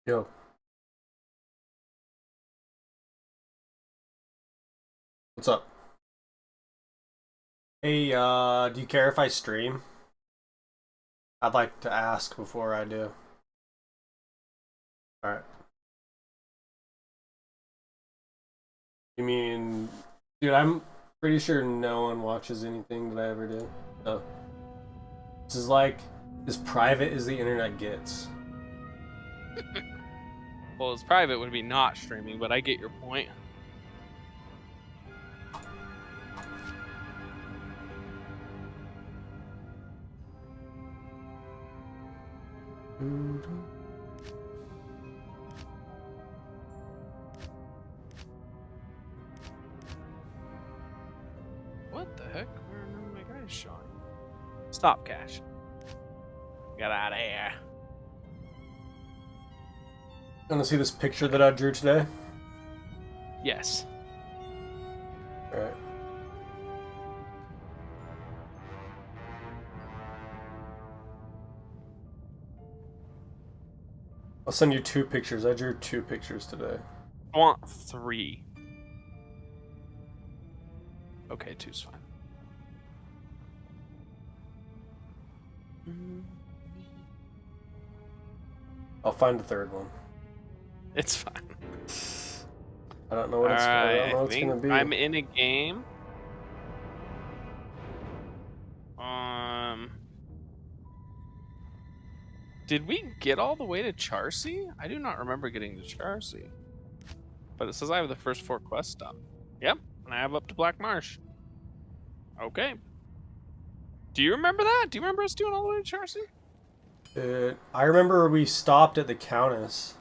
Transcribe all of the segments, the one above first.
Yo, what's up? Hey, do you care if I stream? I'd like to ask before I do. Alright. You mean, dude, I'm pretty sure no one watches anything that I ever do. So, this is like as private as the internet gets. Well, as private would be not streaming, but I get your point. What the heck? Where are none of my guys showing? Stop, Cash. Get out of here. Want to see this picture that I drew today? Yes. Alright. I'll send you two pictures. I drew two pictures today. I want 3. Okay, 2's fine. I'll find the third one. It's fine. I don't know what it's, I don't know what it's gonna be. I'm in a game. Did we get all the way to Charcy? I do not remember getting to Charcy. But it says I have the first 4 quests done. Yep, and I have up to Black Marsh. Okay. Do you remember that? Do you remember us doing all the way to Charcy? I remember we stopped at the Countess.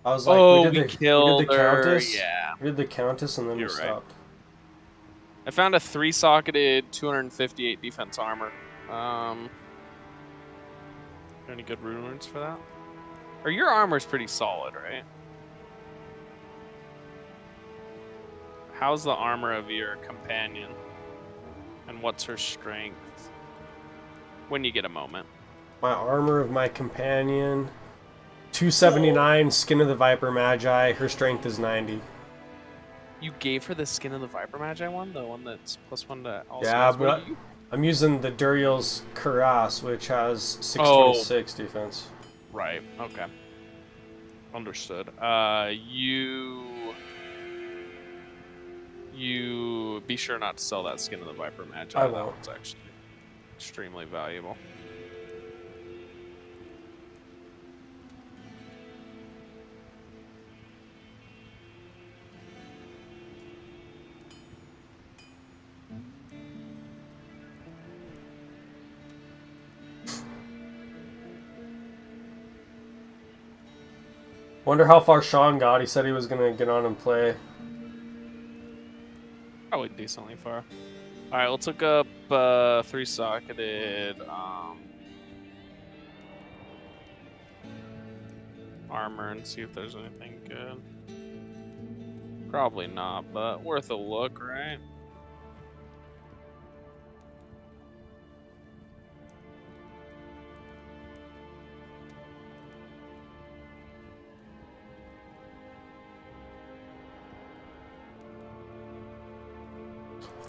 I was like, Oh, we did the Countess. Yeah. We did the Countess and then You're we right. stopped. I found a 3-socketed 258 defense armor. Any good runes for that? Or your armor's pretty solid, right? How's the armor of your companion? And what's her strength? when you get a moment. My armor of my companion, 279. Skin of the Viper Magi. Her strength is 90. You gave her the Skin of the Viper Magi one, the one that's +1 to all Yeah, skills. What but are you? I'm using the Duriel's Cuirass, which has 626 defense. Right. Okay. Understood. You be sure not to sell that Skin of the Viper Magi. I That won't. one's actually extremely valuable. Wonder how far Sean got. He said he was gonna get on and play. Probably decently far. All right, let's look up 3-socketed armor and see if there's anything good. Probably not, but worth a look, right?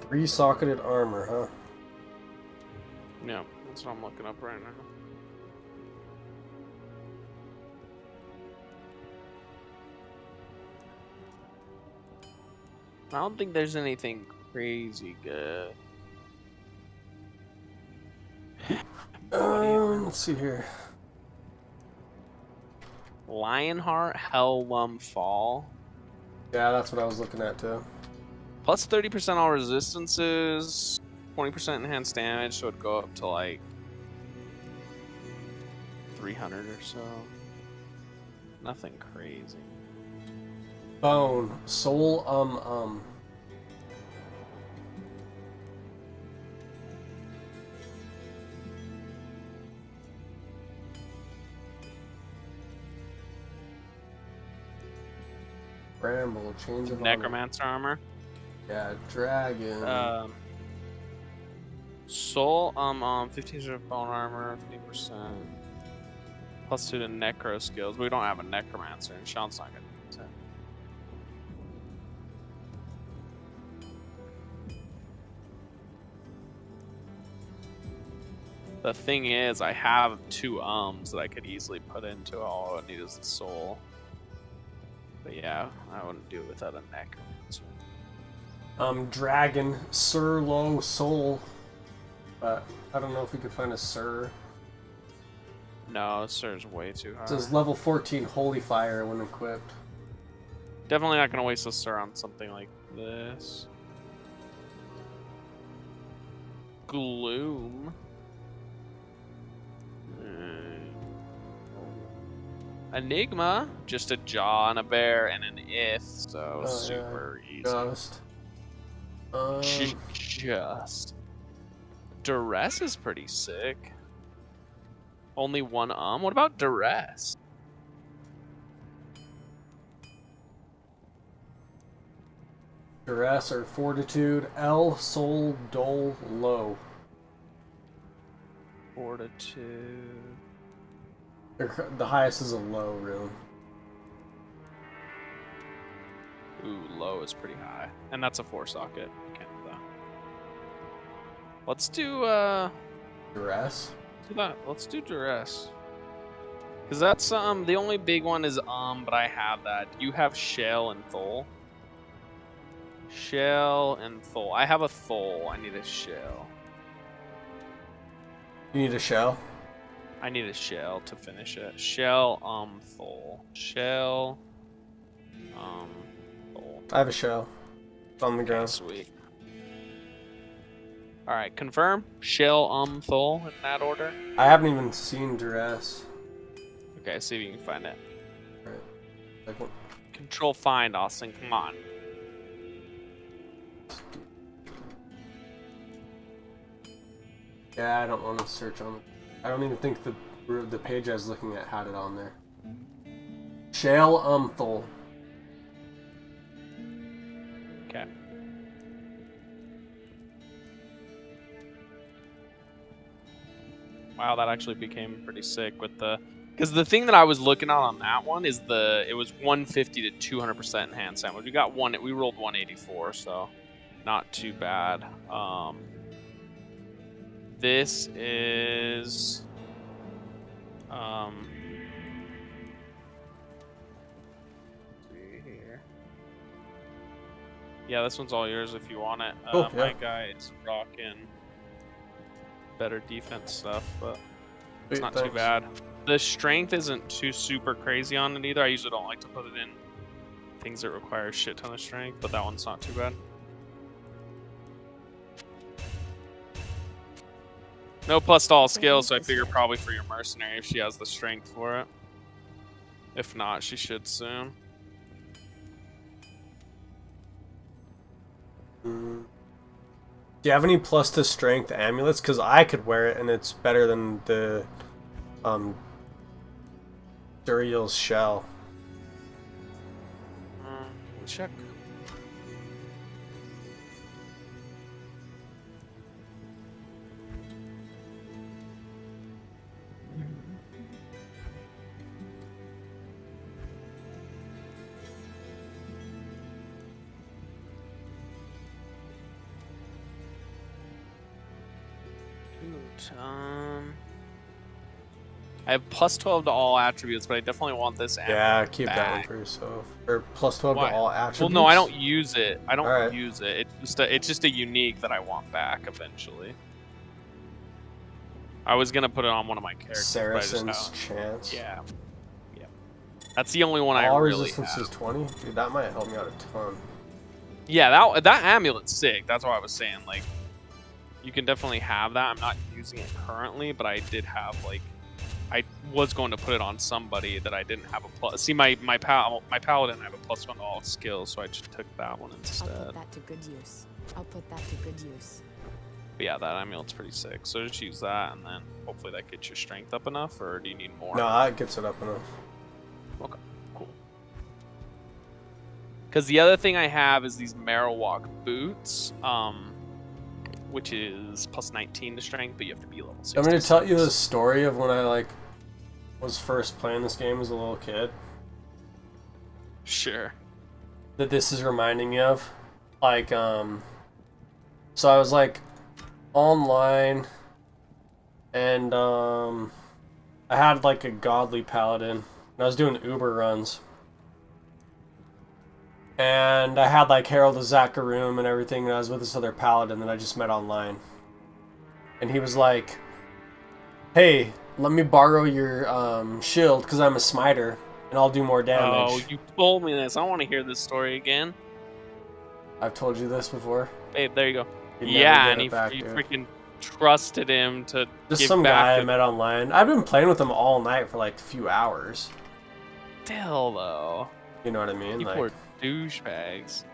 Three-socketed armor, huh? Yeah, that's what I'm looking up right now. I don't think there's anything crazy good. Let's see here. Lionheart Hellum Fall. Yeah, that's what I was looking at too. Plus 30% all resistances, 20% enhanced damage, so it'd go up to like 300 or so. Nothing crazy. Bone, soul, Bramble, change of armor. Necromancer armor. Yeah, dragon. Soul, 15% of bone armor, 50%. Plus 2 to necro skills. We don't have a necromancer, and Sean's not gonna use it. The thing is, I have 2 that I could easily put into it. All I need is the soul. But yeah, I wouldn't do it without a necromancer. Dragon, Sir Low Soul. But I don't know if we could find a Sir. No, Sir's way too high. It says level 14 Holy Fire when equipped. Definitely not gonna waste a Sir on something like this. Gloom. Enigma, just a jaw and a bear and an ith, so super easy. Just. Just. Duress is pretty sick. Only one What about Duress? Duress or Fortitude, L, Soul, Dole, Low. Fortitude. The highest is a low rune. Ooh, low is pretty high. And that's a 4-socket. Can't do that. Let's do, Duress? do that. Let's do Duress. Because that's, the only big one is, but I have that. You have Shell and Thol. Shell and Thol. I have a Thol. I need a Shell. You need a shell? I need a Shell to finish it. Shell, Thol. Shell, Thol. I have a shell. It's on the Okay, ground. sweet. Alright, confirm. Shell, Thol in that order. I haven't even seen Duress. Okay, see if you can find it. Alright. Second. Control find, Austin. Come on. Yeah, I don't want to search on it. I don't even think the page I was looking at had it on there. Shale Umthul. Okay. Wow, that actually became pretty sick with the. Because the thing that I was looking at on that one is it was 150 to 200% enhanced damage. We rolled 184, so not too bad. This is see here. Yeah, this one's all yours if you want it. Cool, yeah. My guy is rocking better defense stuff, but it's Sweet, not too thanks. bad. The strength isn't too super crazy on it either. I usually don't like to put it in things that require a shit ton of strength, but that one's not too bad. No plus to all skills, so I figure probably for your mercenary if she has the strength for it. If not, she should soon. Do you have any plus to strength amulets? Because I could wear it and it's better than the Duriel's shell. Check. I have plus 12 to all attributes, but I definitely want this amulet Yeah, keep that one back. for yourself. Or plus 12 Why? to all attributes. Well, no, I don't use it. I don't Alright. use it. It's just a unique that I want back eventually. I was gonna put it on one of my characters, but I just Saracen's haven't. Chance. Yeah. That's the only one I All really resistance have. is 20? Dude, that might help me out a ton. Yeah, that amulet's sick. That's what I was saying. Like, you can definitely have that. I'm not using it currently, but I did have like, I was going to put it on somebody that I didn't have a plus. See, my paladin, I have a plus 1 to all skills, so I just took that one I'll instead. put that to good use. I'll put that to good use. But yeah, that amulet's pretty sick. So just use that, and then hopefully that gets your strength up enough, or do you need more? No, that gets it up enough. Okay, cool. Because the other thing I have is these Marowak boots, which is plus 19 to strength, but you have to be level 66. I'm going to tell you the story of when I was first playing this game as a little kid Sure. that this is reminding me of. So I was online and I had a godly paladin and I was doing Uber runs. And I had Harold of Zakarum and everything, and I was with this other paladin that I just met online. And he was like, "Hey, let me borrow your shield because I'm a smiter and I'll do more damage." Oh, you told me this. I want to hear this story again. I've told you this before. Babe, there you go. You never Yeah, get and it he back, you dude. freaking trusted him to Just give some back guy I the met online. I've been playing with him all night for a few hours. Still, though. You know what I mean? People are douchebags.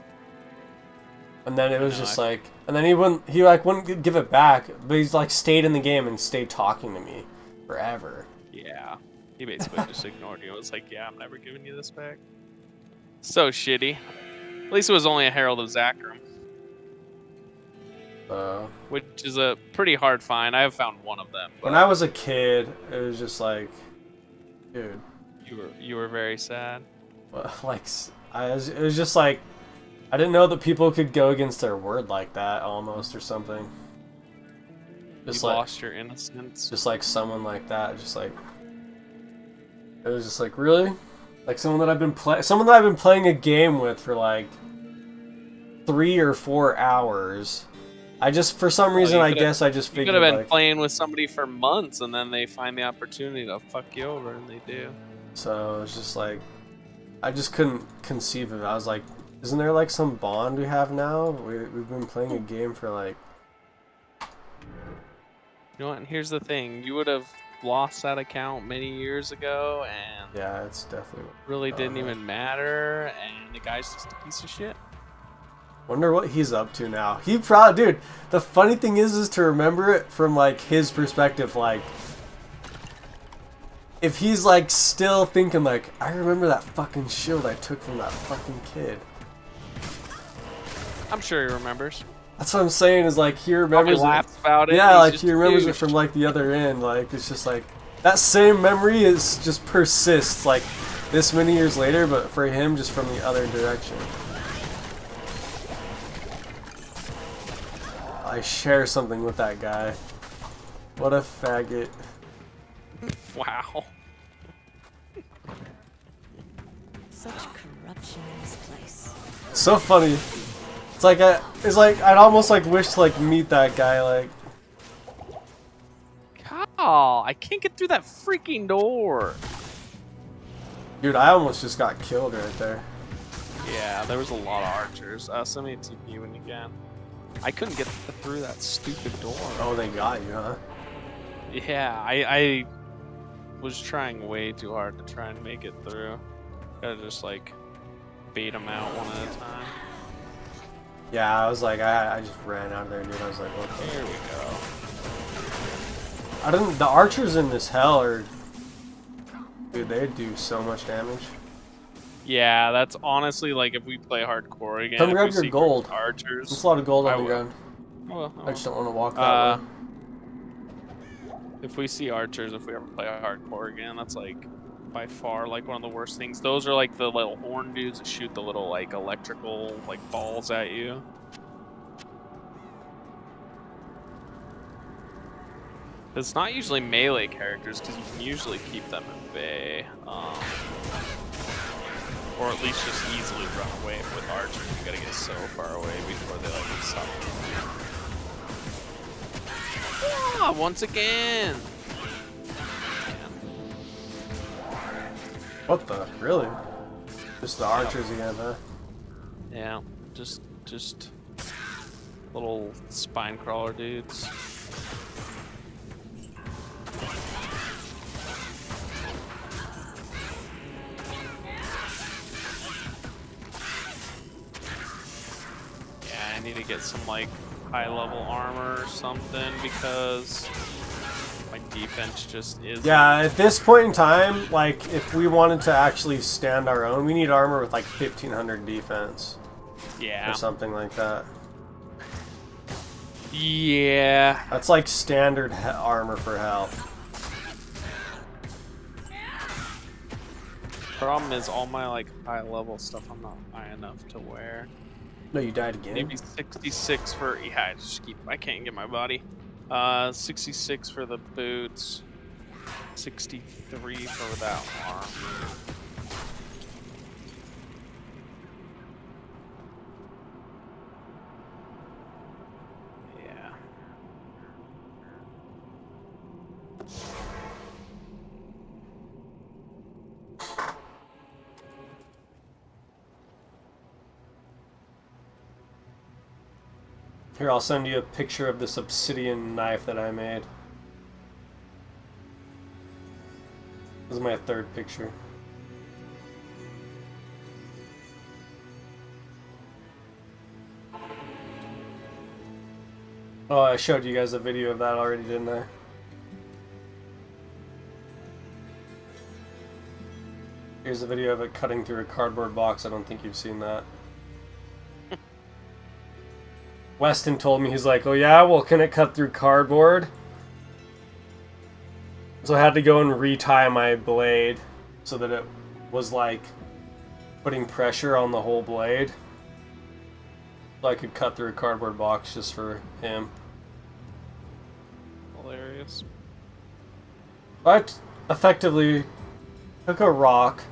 And then it was know, just and then he wouldn't give it back, but he's stayed in the game and stayed talking to me forever. Yeah. He basically just ignored you. It was like, yeah, I'm never giving you this back. So shitty. At least it was only a Herald of Zakarum, which is a pretty hard find. I have found one of them. But when I was a kid, it was just dude. you were very sad. It was just I didn't know that people could go against their word like that almost or something. Just You lost your innocence. Just someone like that, it was just really, someone that I've been playing a game with for 3 or 4 hours. I just for some reason I guess I just You figured could have been playing with somebody for months, and then they find the opportunity to fuck you over, and they do. So it's just I just couldn't conceive of it. I was like, isn't there some bond we have now? We've been playing a game for You know what? And here's the thing: you would have lost that account many years ago, and yeah, it's definitely really didn't even matter. And the guy's just a piece of shit. Wonder what he's up to now. He probably, dude. The funny thing is to remember it from his perspective. If he's still thinking I remember that fucking shield I took from that fucking kid. I'm sure he remembers. That's what I'm saying. Is like he Probably remembers laughs it. about it. Yeah, He's like just he a remembers it douche. from like the other end. Like it's just like that same memory is just persists like this many years later, but for him just from the other direction. I share something with that guy. What a faggot. Wow. Such corruption in this place. So funny. It's like I'd almost like wish to like meet that guy. Like Oh, I can't get through that freaking door. dude, I almost just got killed right there. Yeah, there was a lot of archers. Send me a TP when you can. I couldn't get through that stupid door. Oh, they got you, huh? Yeah, I was trying way too hard to try and make it through. Gotta just like bait them out one at a time. Yeah, I was like, I just ran out of there, dude. I was like, what the? Here we go. I didn't. The archers in this hell are, dude. They do so much damage. Yeah, that's honestly like if we play hardcore again. Come if grab we your see gold. Archers. There's a lot of gold I on the will. ground. Oh, I just don't want to walk that Uh, way. If we see archers, if we ever play hardcore again, that's like by far like one of the worst things. Those are like the little horn dudes that shoot the little like electrical like balls at you. It's not usually melee characters because you can usually keep them at bay, or at least just easily run away. With archers, you gotta get so far away before they like stop. Ah, once again. What the? Really? Just the archers again, huh? Yeah, just little spine crawler dudes. Yeah, I need to get some like high level armor or something because my defense just is. Yeah, at this point in time, like, if we wanted to actually stand our own, we need armor with like 1500 defense Yeah. or something like that. Yeah. That's like standard armor for health. Problem is all my like high level stuff I'm not high enough to wear. No, you died again. Maybe 66 for yeah. I can't get my body. 66 for the boots. 63 for that armor. Yeah. Here, I'll send you a picture of this obsidian knife that I made. This is my third picture. Oh, I showed you guys a video of that already, didn't I? Here's a video of it cutting through a cardboard box. I don't think you've seen that. Weston told me, he's like, oh yeah, well, can it cut through cardboard? So I had to go and retie my blade so that it was like putting pressure on the whole blade. So I could cut through a cardboard box just for him. Hilarious. I effectively took a rock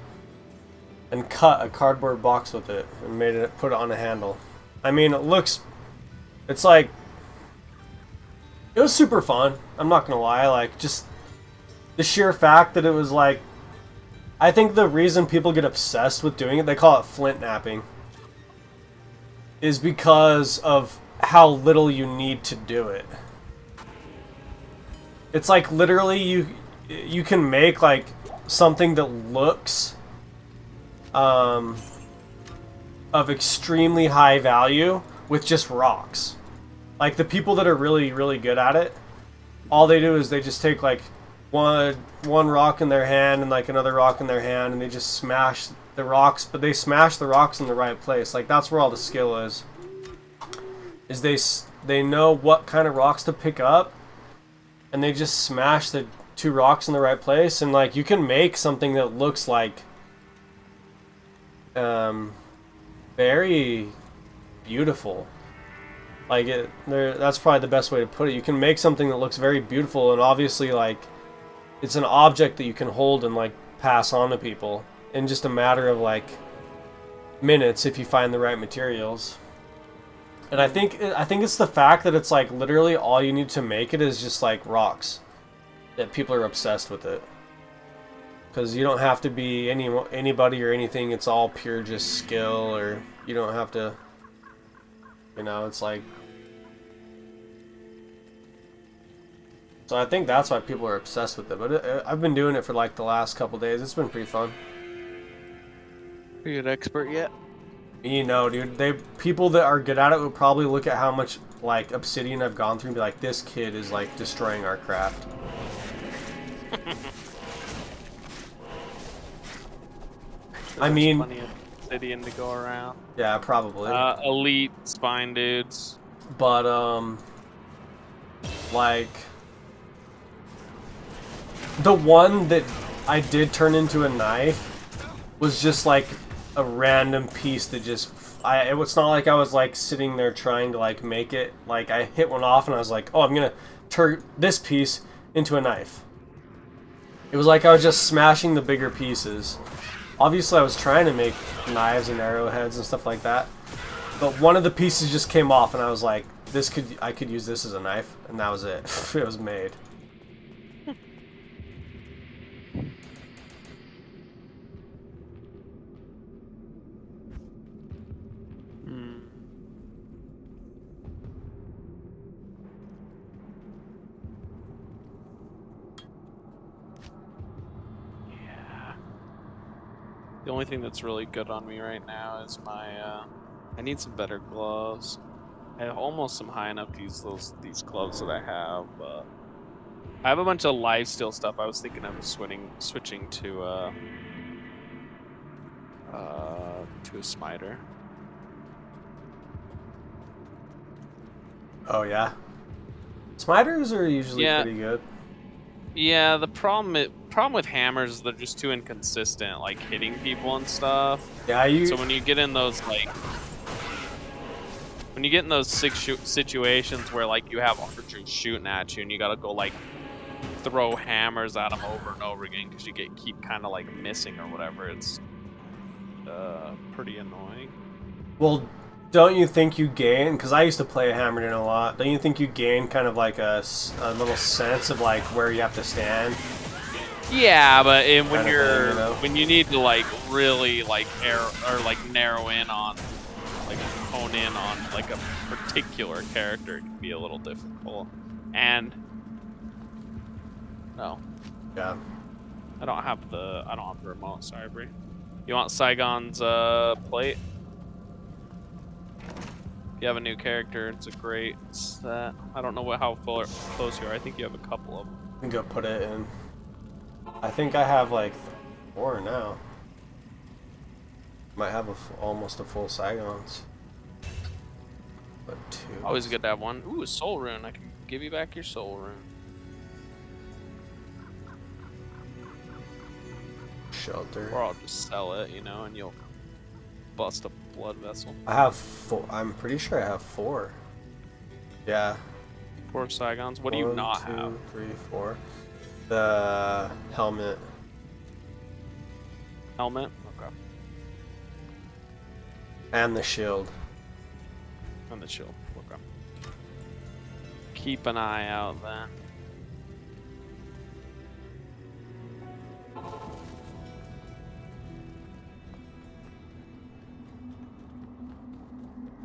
and cut a cardboard box with it and put it on a handle. I mean, it's like, it was super fun. I'm not gonna lie, like, just the sheer fact that it was like, I think the reason people get obsessed with doing it, they call it flint napping, is because of how little you need to do it. It's like literally you can make like something that looks of extremely high value with just rocks. Like the people that are really, really good at it, all they do is they just take like one rock in their hand and like another rock in their hand and they just smash the rocks, but they smash the rocks in the right place. Like that's where all the skill is. is they know what kind of rocks to pick up, and they just smash the 2 rocks in the right place, and like you can make something that looks like very beautiful. Like that's probably the best way to put it. You can make something that looks very beautiful, and obviously like it's an object that you can hold and like pass on to people in just a matter of like minutes if you find the right materials. And I think it's the fact that it's like literally all you need to make it is just like rocks, that people are obsessed with it. Because you don't have to be anybody or anything. It's all pure just skill, or you don't have to, you know, it's like. So I think that's why people are obsessed with it. But I've been doing it for like the last couple days. It's been pretty fun. Are you an expert yet? You know, dude, people that are good at it would probably look at how much like obsidian I've gone through and be like, this kid is like destroying our craft. I mean, plenty of obsidian to go around. Yeah, probably. Elite spine dudes. But like the one that I did turn into a knife was just like a random piece that just it was not like I was like sitting there trying to like make it. Like I hit one off and I was like, oh, I'm gonna turn this piece into a knife. It was like I was just smashing the bigger pieces. Obviously I was trying to make knives and arrowheads and stuff like that, but one of the pieces just came off and I was like, I could use this as a knife, and that was it. It was made. The only thing that's really good on me right now is my, I need some better gloves. I almost am high enough to use these gloves that I have, but I have a bunch of lifesteal stuff. I was thinking of switching to a smiter. Oh yeah, smiters are usually pretty good. Yeah, the problem with hammers is they're just too inconsistent, like hitting people and stuff. Yeah, So when you get in those situations where like you have archers shooting at you and you gotta go like throw hammers at them over and over again because you keep kind of like missing or whatever, it's pretty annoying. Well, don't you think you gain, because I used to play Hammered In a lot, don't you think you gain kind of like a little sense of like where you have to stand? Yeah, but when you're, you know? when you need to like really like narrow in on, like hone in on like a particular character, it can be a little difficult. And no, yeah, I don't have the remote. Sorry, Bree. You want Saigon's plate? If you have a new character, it's a great set. I don't know how close you are. I think you have a couple of them. I can go put it in. I think I have like 4 now. Might have almost a full Saigons. But 2. Always good to have one. Ooh, a soul rune. I can give you back your soul rune. Shelter. Or I'll just sell it, you know, and you'll bust a blood vessel. I have 4. I'm pretty sure I have 4. Yeah. 4 Saigons. What do you not have? 1, 2, 3, 4. The helmet. Helmet? Okay. And the shield. And the shield. Okay. Keep an eye out then.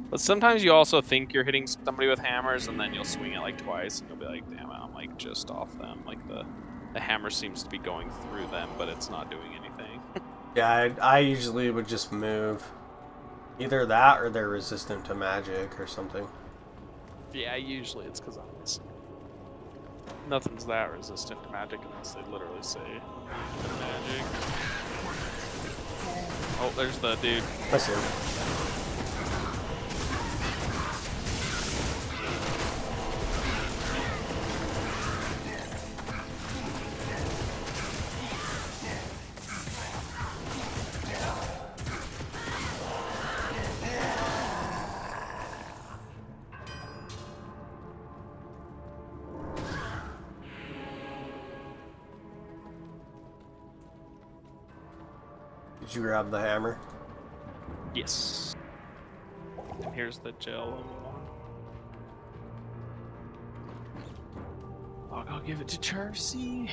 But sometimes you also think you're hitting somebody with hammers, and then you'll swing it like twice, and you'll be like, damn it, I'm like just off them. Like the hammer seems to be going through them, but it's not doing anything. Yeah, I usually would just move. Either that or they're resistant to magic or something. Yeah, usually it's because I'm missing. Nothing's that resistant to magic unless they literally say magic. Oh, there's the dude. I see him. Did you grab the hammer? Yes. And here's the gel level 1. I'll give it to Charcy.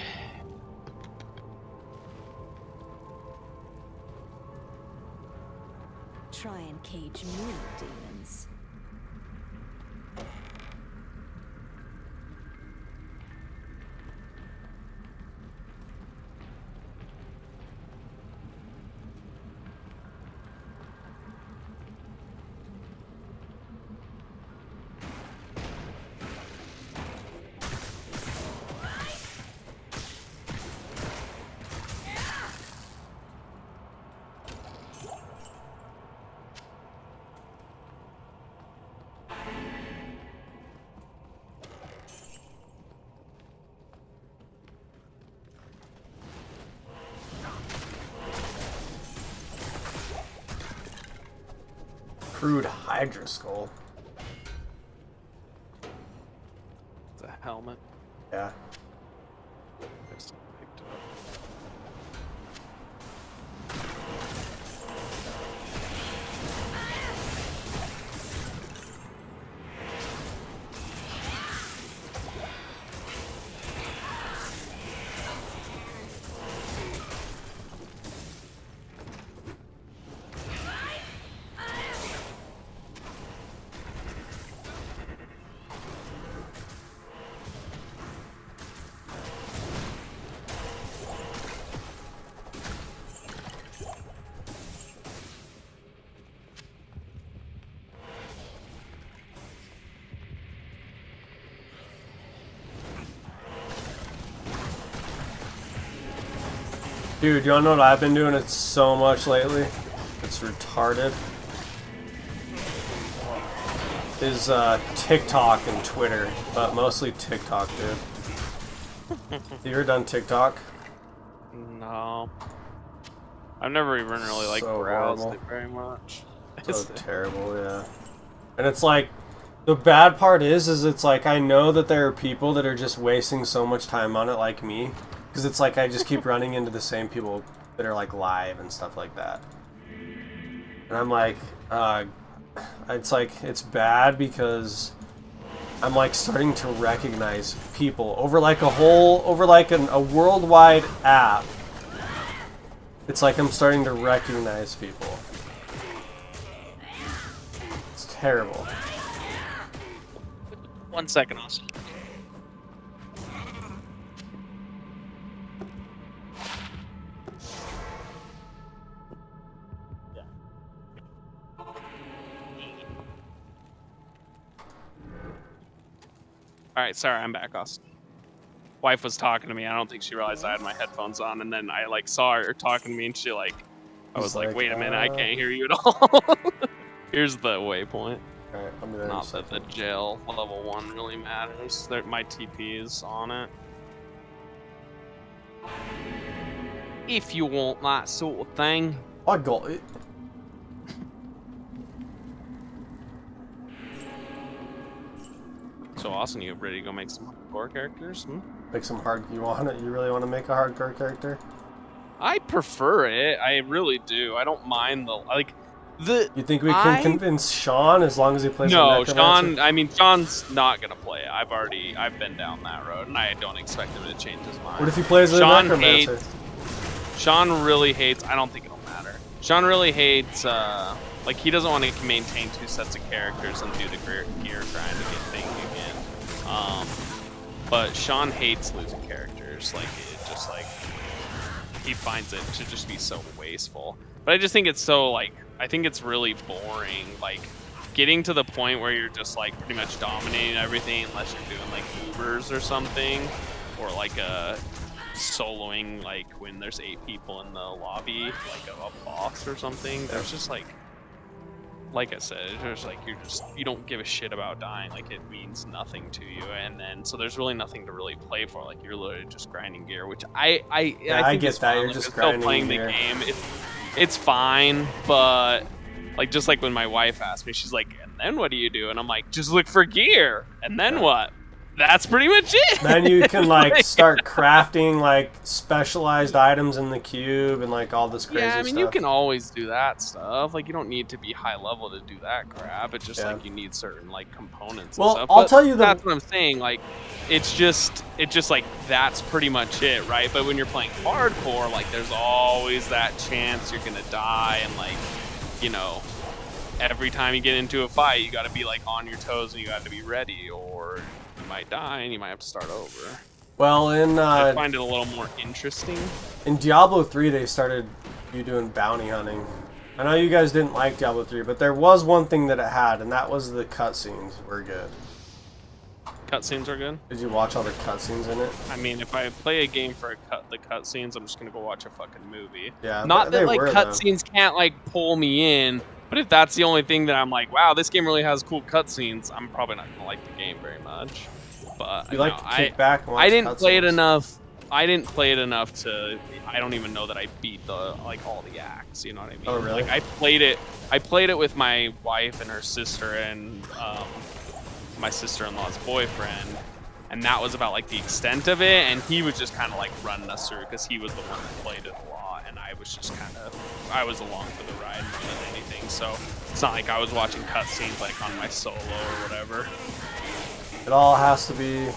Try and cage me, demons. Crude Hydra Skull. It's a helmet. Yeah. Just picked it up. Dude, you wanna know what I've been doing it so much lately? It's retarded. Is TikTok and Twitter, but mostly TikTok, dude. Have you ever done TikTok? No. I've never even really like So browsed horrible. it very much. So terrible, yeah. And it's like, the bad part is it's like I know that there are people that are just wasting so much time on it, like me, because it's like I just keep running into the same people that are like live and stuff like that. And I'm like, it's like, it's bad because I'm like starting to recognize people over like a worldwide app. It's like I'm starting to recognize people. It's terrible. 1 second, Austin. Alright, sorry, I'm back, Austin. Wife was talking to me. I don't think she realized I had my headphones on, and then I like saw her talking to me, and she like, I was like, wait a minute, I can't hear you at all. Here's the waypoint. Alright, I'll be there in a Not that the second. jail level 1 really matters. My TP is on it. If you want that sort of thing. I got it. So Austin, you ready to go make some core characters? Hmm? Make some hard. You want it? You really want to make a hardcore character? I prefer it. I really do. I don't mind the You think we can convince Sean as long as he plays? No, a necromancer? Sean. I mean, Sean's not gonna play it. I've been down that road, and I don't expect him to change his mind. What if he plays a Sean necromancer? Sean really hates. I don't think it'll matter. Sean really hates. Like he doesn't want to maintain 2 sets of characters and do the gear grind to get things again. But Sean hates losing characters. Like it just like he finds it to just be so wasteful. But I just think it's so like I think it's really boring. Like getting to the point where you're just like pretty much dominating everything unless you're doing like Ubers or something, or like a soloing like when there's 8 people in the lobby, like a boss or something. There's just like I said, there's like you don't give a shit about dying. Like it means nothing to you, and then so there's really nothing to really play for. Like you're literally just grinding gear, which I think get it's that. fun. You're Like, just it's still grinding playing gear. the game. It's fine, but like just like when my wife asked me, she's like, "And then what do you do?" And I'm like, "Just look for gear." And then what? That's pretty much it. Then you can like Like, start crafting like specialized items in the cube and like all this crazy yeah, I mean, stuff. you can always do that stuff. Like, you don't need to be high level to do that crap. It's just Yeah. like you need certain like components. Well, and stuff. I'll But tell you that's what I'm saying. Like, it's just like that's pretty much it, right? But when you're playing hardcore, like, there's always that chance you're gonna die, and like, you know, every time you get into a fight, you got to be like on your toes and you got to be ready, or you might die and you might have to start over. Well, I find it a little more interesting. in Diablo 3, they started you doing bounty hunting. I know you guys didn't like Diablo 3, but there was one thing that it had, and that was the cutscenes were good. Cutscenes are good. Did you watch all the cutscenes in it? I mean, if I play a game for the cutscenes, I'm just gonna go watch a fucking movie. Yeah, Not they that like were, though. cutscenes can't like pull me in, but if that's the only thing that I'm like, wow, this game really has cool cutscenes, I'm probably not gonna like the game very much. But You like to kick back and watch I didn't play it cutscenes. enough. I didn't play it enough to. I don't even know that I beat the like all the acts. You know what I mean? Oh, really? Like I played it. I played it with my wife and her sister and my sister-in-law's boyfriend, and that was about like the extent of it. And he was just kind of like running us through because he was the one that played it a lot, and I was just I was along for the ride more than anything. So it's not like I was watching cutscenes like on my solo or whatever. It all has to be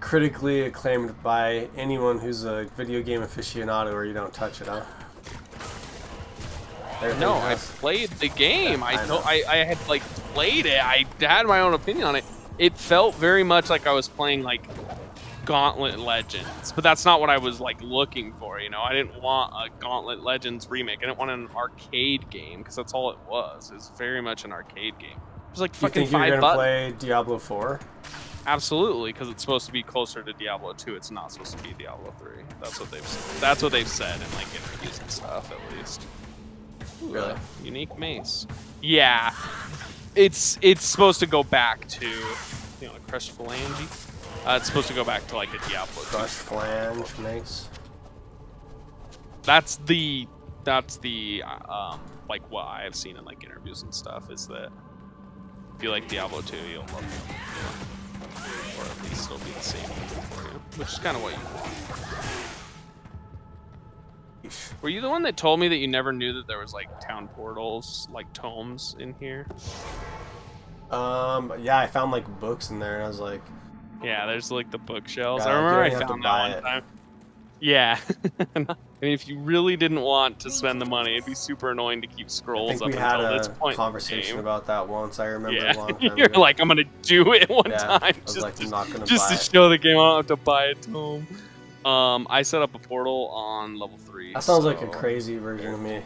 critically acclaimed by anyone who's a video game aficionado, or you don't touch it, huh? Everything No, I has- played the game. Yeah, I I know. I had like played it. I had my own opinion on it. It felt very much like I was playing like Gauntlet Legends, but that's not what I was like looking for. You know, I didn't want a Gauntlet Legends remake. I didn't want an arcade game because that's all it was. It's very much an arcade game. It was like You fucking think you're five gonna buttons. play Diablo 4? Absolutely, because it's supposed to be closer to Diablo 2. It's not supposed to be Diablo 3. That's what they've said. That's what they've said in like interviews and stuff, at least. Ooh, Really? Unique mace. Yeah, it's supposed to go back to, you know, a crushed phalange. It's supposed to go back to like a Diablo 2. Crushed flange, mace. That's the like what I have seen in like interviews and stuff is that if you like Diablo 2, you'll love it, or at least it'll be the same for you, which is kind of what you want. Yeesh. Were you the one that told me that you never knew that there was like town portals, like tomes in here? Yeah, I found like books in there, and I was like, Yeah, there's like the bookshelves. God, I you remember I don't have to found buy that it. one time. Yeah. I mean, if you really didn't want to spend the money, it'd be super annoying to keep I scrolls think up we had until this a point conversation in the game. about that once. I remember Yeah, a long time you're ago. like, I'm gonna do it one Yeah, time I was just, like, I'm not gonna just buy to it. show the game. I don't have to buy a tome. I set up a portal on level 3. That sounds like a so- crazy version of me.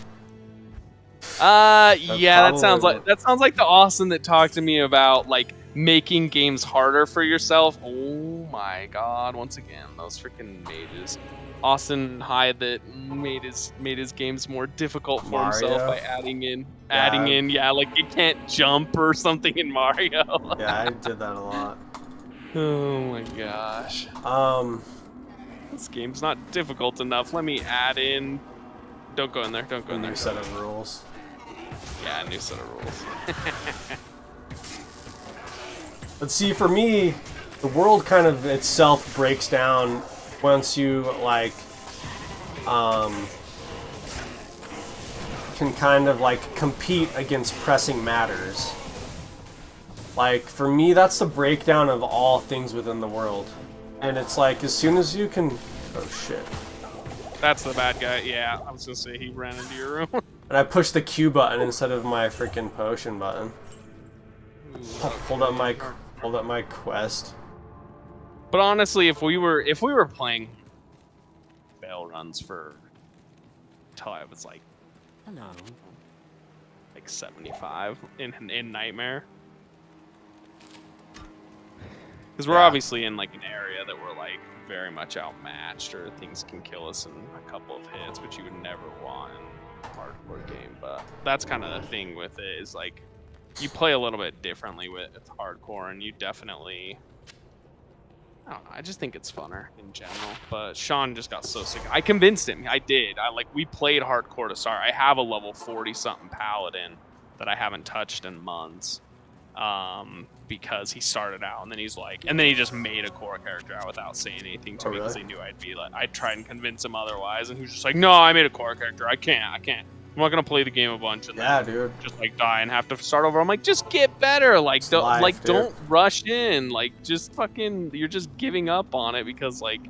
Yeah, that sounds probably like the Austin that talked to me about like making games harder for yourself. Oh my god! Once again, those freaking mages. Austin Hyde that made his games more difficult for himself Mario? by adding in, like you can't jump or something in Mario. Yeah, I did that a lot. Oh my gosh, this game's not difficult enough. Let me add in. Don't go in there. Don't go A in there. new set of rules. Yeah, new set of rules. But see, for me, the world kind of itself breaks down once you like can kind of like compete against pressing matters. Like for me, that's the breakdown of all things within the world. And it's like as soon as you can, oh shit. That's the bad guy. Yeah, I was gonna say he ran into your room. And I pushed the Q button instead of my freaking potion button. Hold up my quest. But honestly, if we were playing fail runs for until I was like Hello. 75 in Nightmare, because we're Yeah. obviously in like an area that we're like very much outmatched, or things can kill us in a couple of hits, which you would never want in a hardcore game. But that's kind of the thing with it, is like you play a little bit differently with hardcore, and you definitely, I don't know, I just think it's funner in general. But Sean just got so sick. I convinced him. I did. We played hardcore to start. I have a level 40 something paladin that I haven't touched in months. because he started out and then he's like, and then he just made a core character out without saying anything to Oh, me because really? he knew I'd be like, I'd try and convince him otherwise, and he was just like, no, I made a core character. I can't. I'm not gonna play the game a bunch and Yeah, then dude. just like die and have to start over. I'm like, just get better. Like, It's don't life, dude. don't rush in. Like, just fucking, you're just giving up on it because like,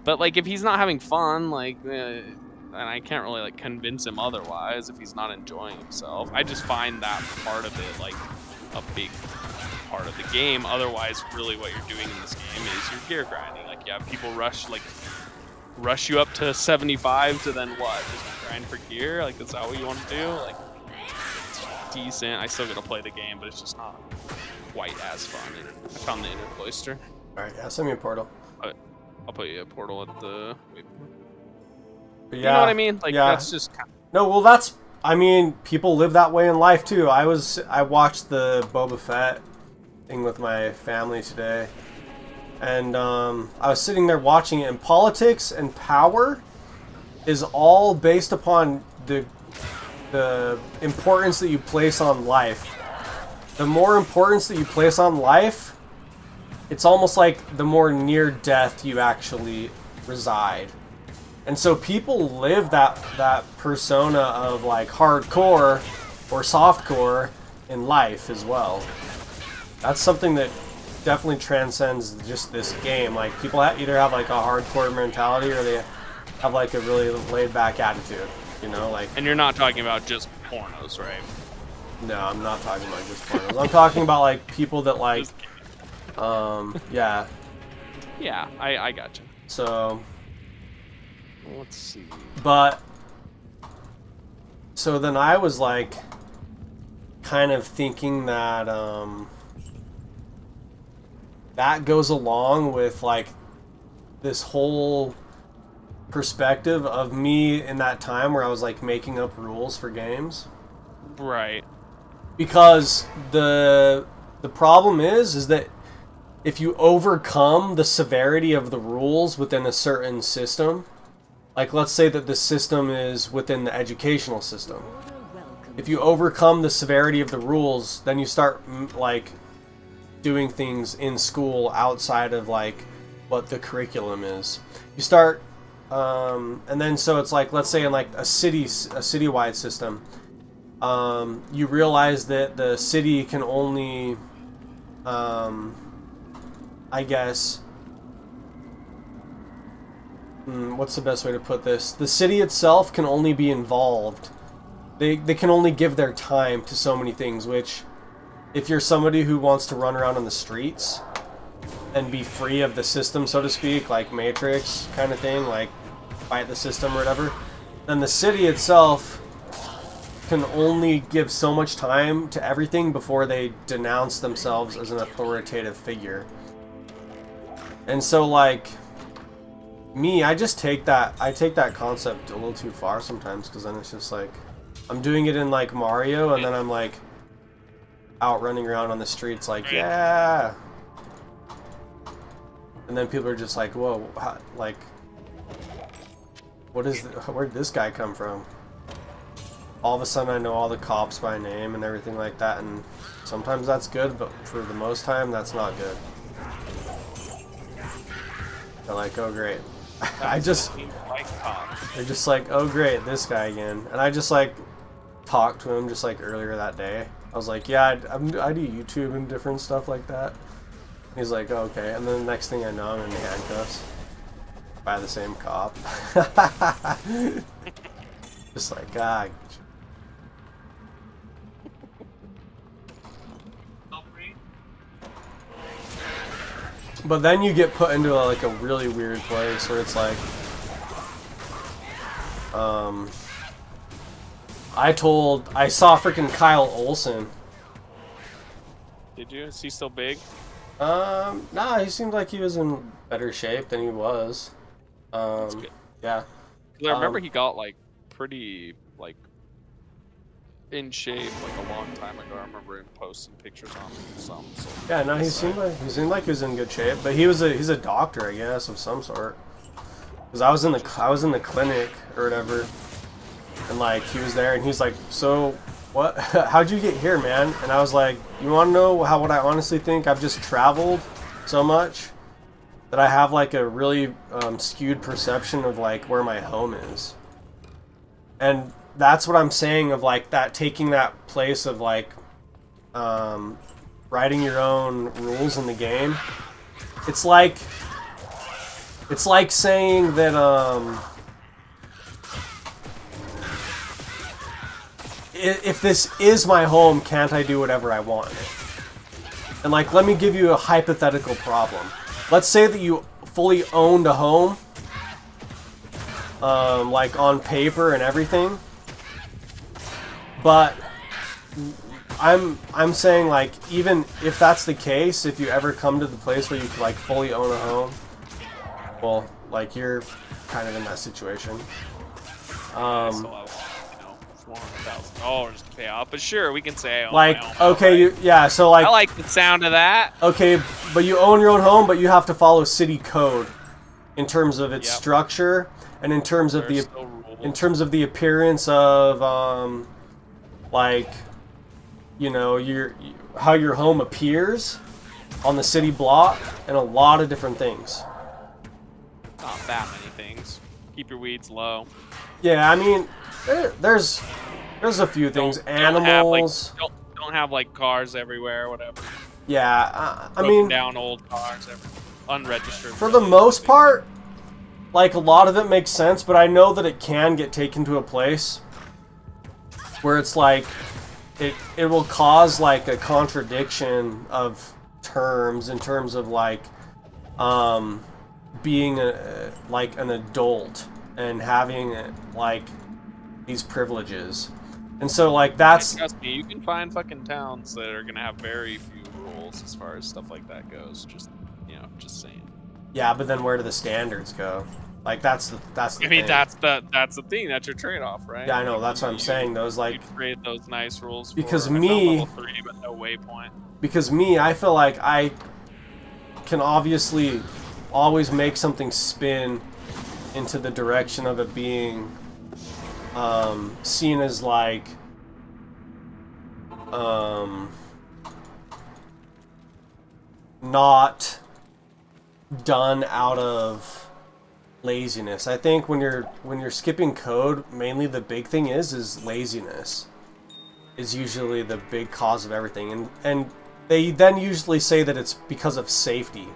but like if he's not having fun, like, and I can't really like convince him otherwise if he's not enjoying himself. I just find that part of it like a big part of the game. Otherwise, really, what you're doing in this game is you're gear grinding. Like, yeah, people rush you up to 75 to then what? Just grind for gear? Like, that's not what you want to do? Like, it's decent. I still gotta play the game, but it's just not quite as fun. And I found the inner cloister. Alright, yeah, send me a portal. I'll put you a portal at the. But You know what I mean? Like, yeah. that's just kind No, well, that's. I mean, people live that way in life too. I watched the Boba Fett thing with my family today, and I was sitting there watching it. And politics and power is all based upon the importance that you place on life. The more importance that you place on life, it's almost like the more near death you actually reside. And so people live that persona of like hardcore or softcore in life as well. That's something that definitely transcends just this game. Like, people either have like a hardcore mentality or they have like a really laid back attitude, you know, like. And you're not talking about just pornos, right? No, I'm not talking about just pornos. I'm talking about like people that like, Just yeah. Yeah, I got you. So, Let's see. but, so then I was like, kind of thinking that, that goes along with like this whole perspective of me in that time where I was like making up rules for games. Right. Because the problem is that if you overcome the severity of the rules within a certain system, like let's say that the system is within the educational system. If you overcome the severity of the rules, then you start like doing things in school outside of like what the curriculum is. You start and then so it's like, let's say in like a citywide system, you realize that the city can only, I guess, what's the best way to put this? The city itself can only be involved. They can only give their time to so many things, which, if you're somebody who wants to run around on the streets and be free of the system, so to speak, like Matrix kind of thing, like fight the system or whatever, then the city itself can only give so much time to everything before they denounce themselves as an authoritative figure. And so like me, I take that concept a little too far sometimes, because then it's just like I'm doing it in like Mario, and then I'm like out running around on the streets like, yeah, and then people are just like, whoa, like, where'd this guy come from? All of a sudden I know all the cops by name and everything like that, and sometimes that's good, but for the most time that's not good. They're like, oh great. They're just like, oh great, this guy again. And I just like talked to him just like earlier that day. I was like, yeah, I do YouTube and different stuff like that. He's like, oh, okay. And then the next thing I know, I'm in handcuffs by the same cop. Just like, ah. But then you get put into like a really weird place where it's like, I saw freaking Kyle Olsen. Did you? Is he still big? Nah, he seemed like he was in better shape than he was. That's good. Yeah. 'Cause I remember he got like pretty like in shape like a long time ago. I remember him posting pictures on some. So Yeah, no, he seemed like he was in good shape, but he's a doctor, I guess, of some sort. Cause I was in the clinic or whatever, and like he was there, and he's like, so what? How'd you get here, man? And I was like, you want to know what I honestly think? I've just traveled so much that I have like a really skewed perception of like where my home is. And that's what I'm saying of like that, taking that place of like writing your own rules in the game. It's like saying that if this is my home, can't I do whatever I want in it? And like, let me give you a hypothetical problem. Let's say that you fully owned a home, like on paper and everything. But I'm saying like, even if that's the case, if you ever come to the place where you could like fully own a home, well, like you're kind of in that situation. $400,000 to pay off, but sure, we can say I own Like, my own okay, home, right? yeah, so like, I like the sound of that. okay, but you own your own home, but you have to follow city code in terms of its structure and in terms of the appearance of like, you know, how your home appears on the city block and a lot of different things. Not that many things. Keep your weeds low. Yeah, I mean, there's a few things. Animals. Don't have like cars everywhere, or whatever. Yeah, I Broken mean, down old cars, unregistered. for the most part, like a lot of it makes sense, but I know that it can get taken to a place where it's like it will cause like a contradiction of terms in terms of like being like an adult and having like these privileges. And so like that's, trust me, you can find fucking towns that are gonna have very few rules as far as stuff like that goes. Just, you know, just saying. yeah, but then where do the standards go? Like that's the I mean, thing. that's the thing. That's your trade-off, right? Yeah, I know. That's what I'm saying. Those like, you create those nice rules. Because for, me- level 3, but no waypoint. because me, I feel like I can obviously always make something spin into the direction of it being seen as like not done out of laziness. I think when you're skipping code, mainly the big thing is laziness is usually the big cause of everything, and they then usually say that it's because of safety.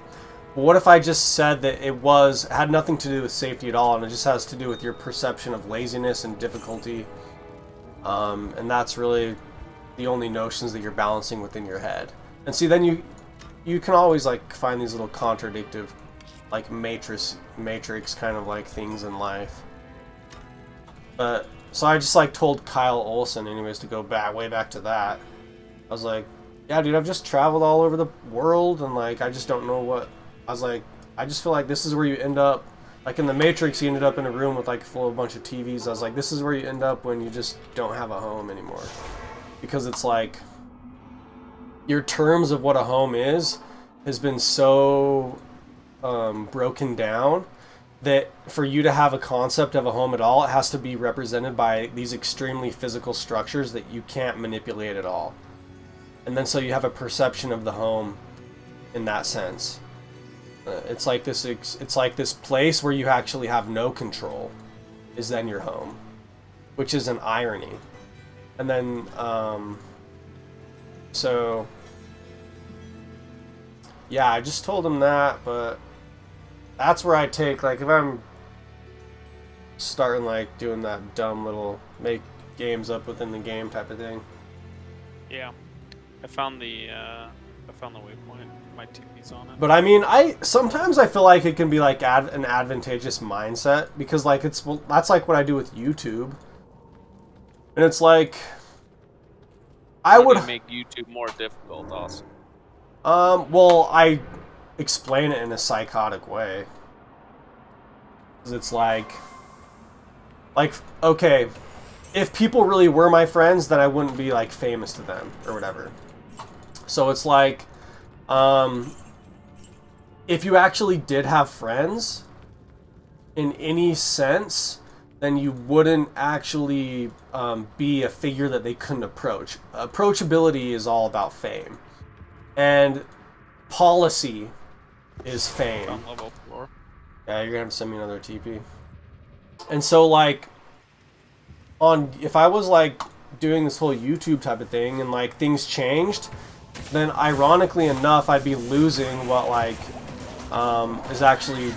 But what if I just said that it had nothing to do with safety at all, and it just has to do with your perception of laziness and difficulty, and that's really the only notions that you're balancing within your head. And see, then you can always like find these little contradictive, like matrix kind of like things in life. But so I just like told Kyle Olson, anyways, to go way back to that. I was like, yeah, dude, I've just traveled all over the world, and like I just don't know what. I was like, I just feel like this is where you end up. Like in the Matrix, you ended up in a room with like full of a bunch of TVs. I was like, this is where you end up when you just don't have a home anymore, because it's like your terms of what a home is has been so broken down that for you to have a concept of a home at all, it has to be represented by these extremely physical structures that you can't manipulate at all. And then so you have a perception of the home in that sense. It's like this place where you actually have no control is then your home, which is an irony. And then so yeah, I just told him that, but that's where I take, like, if I'm starting, like, doing that dumb little make games up within the game type of thing. Yeah, I found the waypoint. My TV's on it. But I mean, sometimes I feel like it can be like an advantageous mindset, because like that's like what I do with YouTube, and it's like I would make YouTube more difficult, also. Well, I explain it in a psychotic way. 'Cause it's like, okay, if people really were my friends, then I wouldn't be, like, famous to them, or whatever. So it's like, if you actually did have friends, in any sense, then you wouldn't actually be a figure that they couldn't approach. Approachability is all about fame. And policy is fame. On level 4. Yeah, you're gonna have to send me another TP. And so, like, if I was, like, doing this whole YouTube type of thing and, like, things changed, then ironically enough, I'd be losing what, like, is actually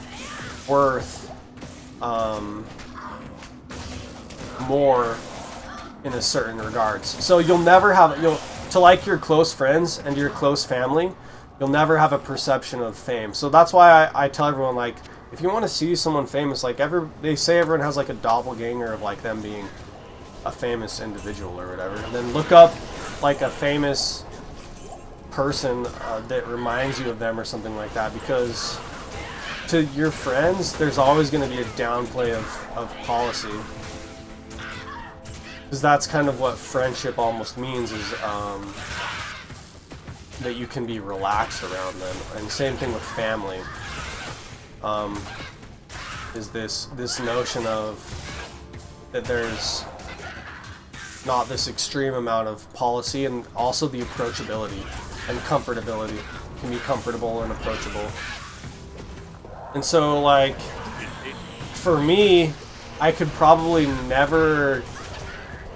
worth more in a certain regards. So you'll never have to like your close friends and your close family, you'll never have a perception of fame. So that's why I tell everyone, like, if you want to see someone famous, like, they say everyone has like a doppelganger of like them being a famous individual or whatever. And then look up like a famous person that reminds you of them or something like that, because to your friends, there's always going to be a downplay of policy. Because that's kind of what friendship almost means, is that you can be relaxed around them. And same thing with family. Is this notion of that there's not this extreme amount of policy, and also the approachability and comfortability. You can be comfortable and approachable. And so, like, for me, I could probably never,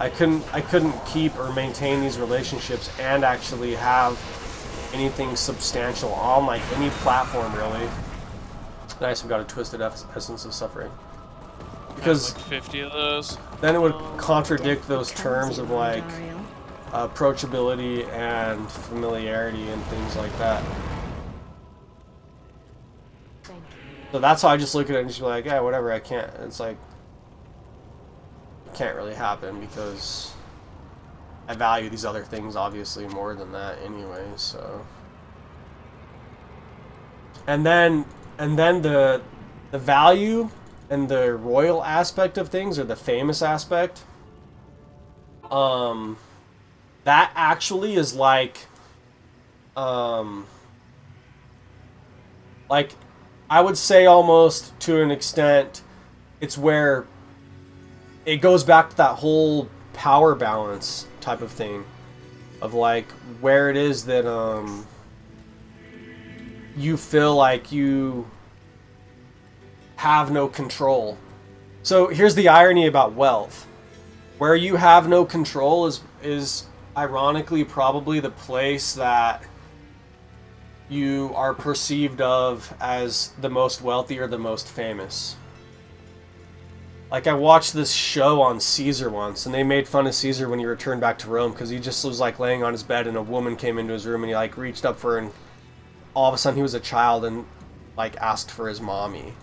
I couldn't keep or maintain these relationships and actually have anything substantial on, like, any platform, really. Nice, we got a twisted essence of suffering. Because like 50 of those. Then it would contradict those terms of, like, approachability and familiarity and things like that. So that's how I just look at it and just be like, yeah, whatever, I can't. It's like, it can't really happen because I value these other things obviously more than that anyway, so. And then the value and the royal aspect of things, or the famous aspect, that actually is like I would say almost to an extent, it's where it goes back to that whole power balance type of thing, of like where it is that you feel like you have no control. So here's the irony about wealth. Where you have no control is ironically probably the place that you are perceived of as the most wealthy or the most famous. Like, I watched this show on Caesar once, and they made fun of Caesar when he returned back to Rome, because he just was like laying on his bed and a woman came into his room and he like reached up for her, and all of a sudden he was a child and like asked for his mommy.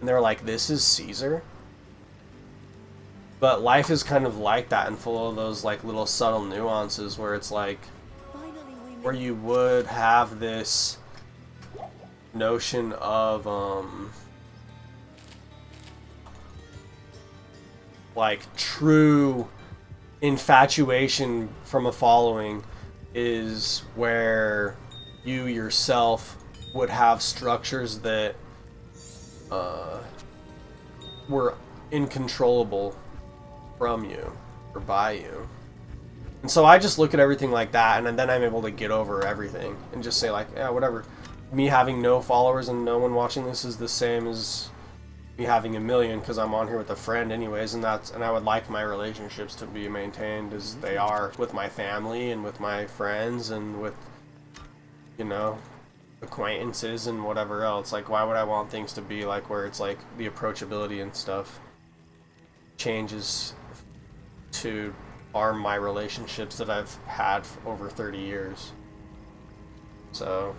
And they were like, this is Caesar? But life is kind of like that, and full of those like little subtle nuances where it's like, where you would have this notion of like true infatuation from a following, is where you yourself would have structures that were incontrollable from you or by you. And so I just look at everything like that, and then I'm able to get over everything and just say like, yeah, whatever. Me having no followers and no one watching this is the same as me having 1 million, because I'm on here with a friend anyways, and I would like my relationships to be maintained as they are with my family and with my friends and with, you know, acquaintances and whatever else. Like, why would I want things to be like where it's like the approachability and stuff changes to harm my relationships that I've had for over 30 years. So,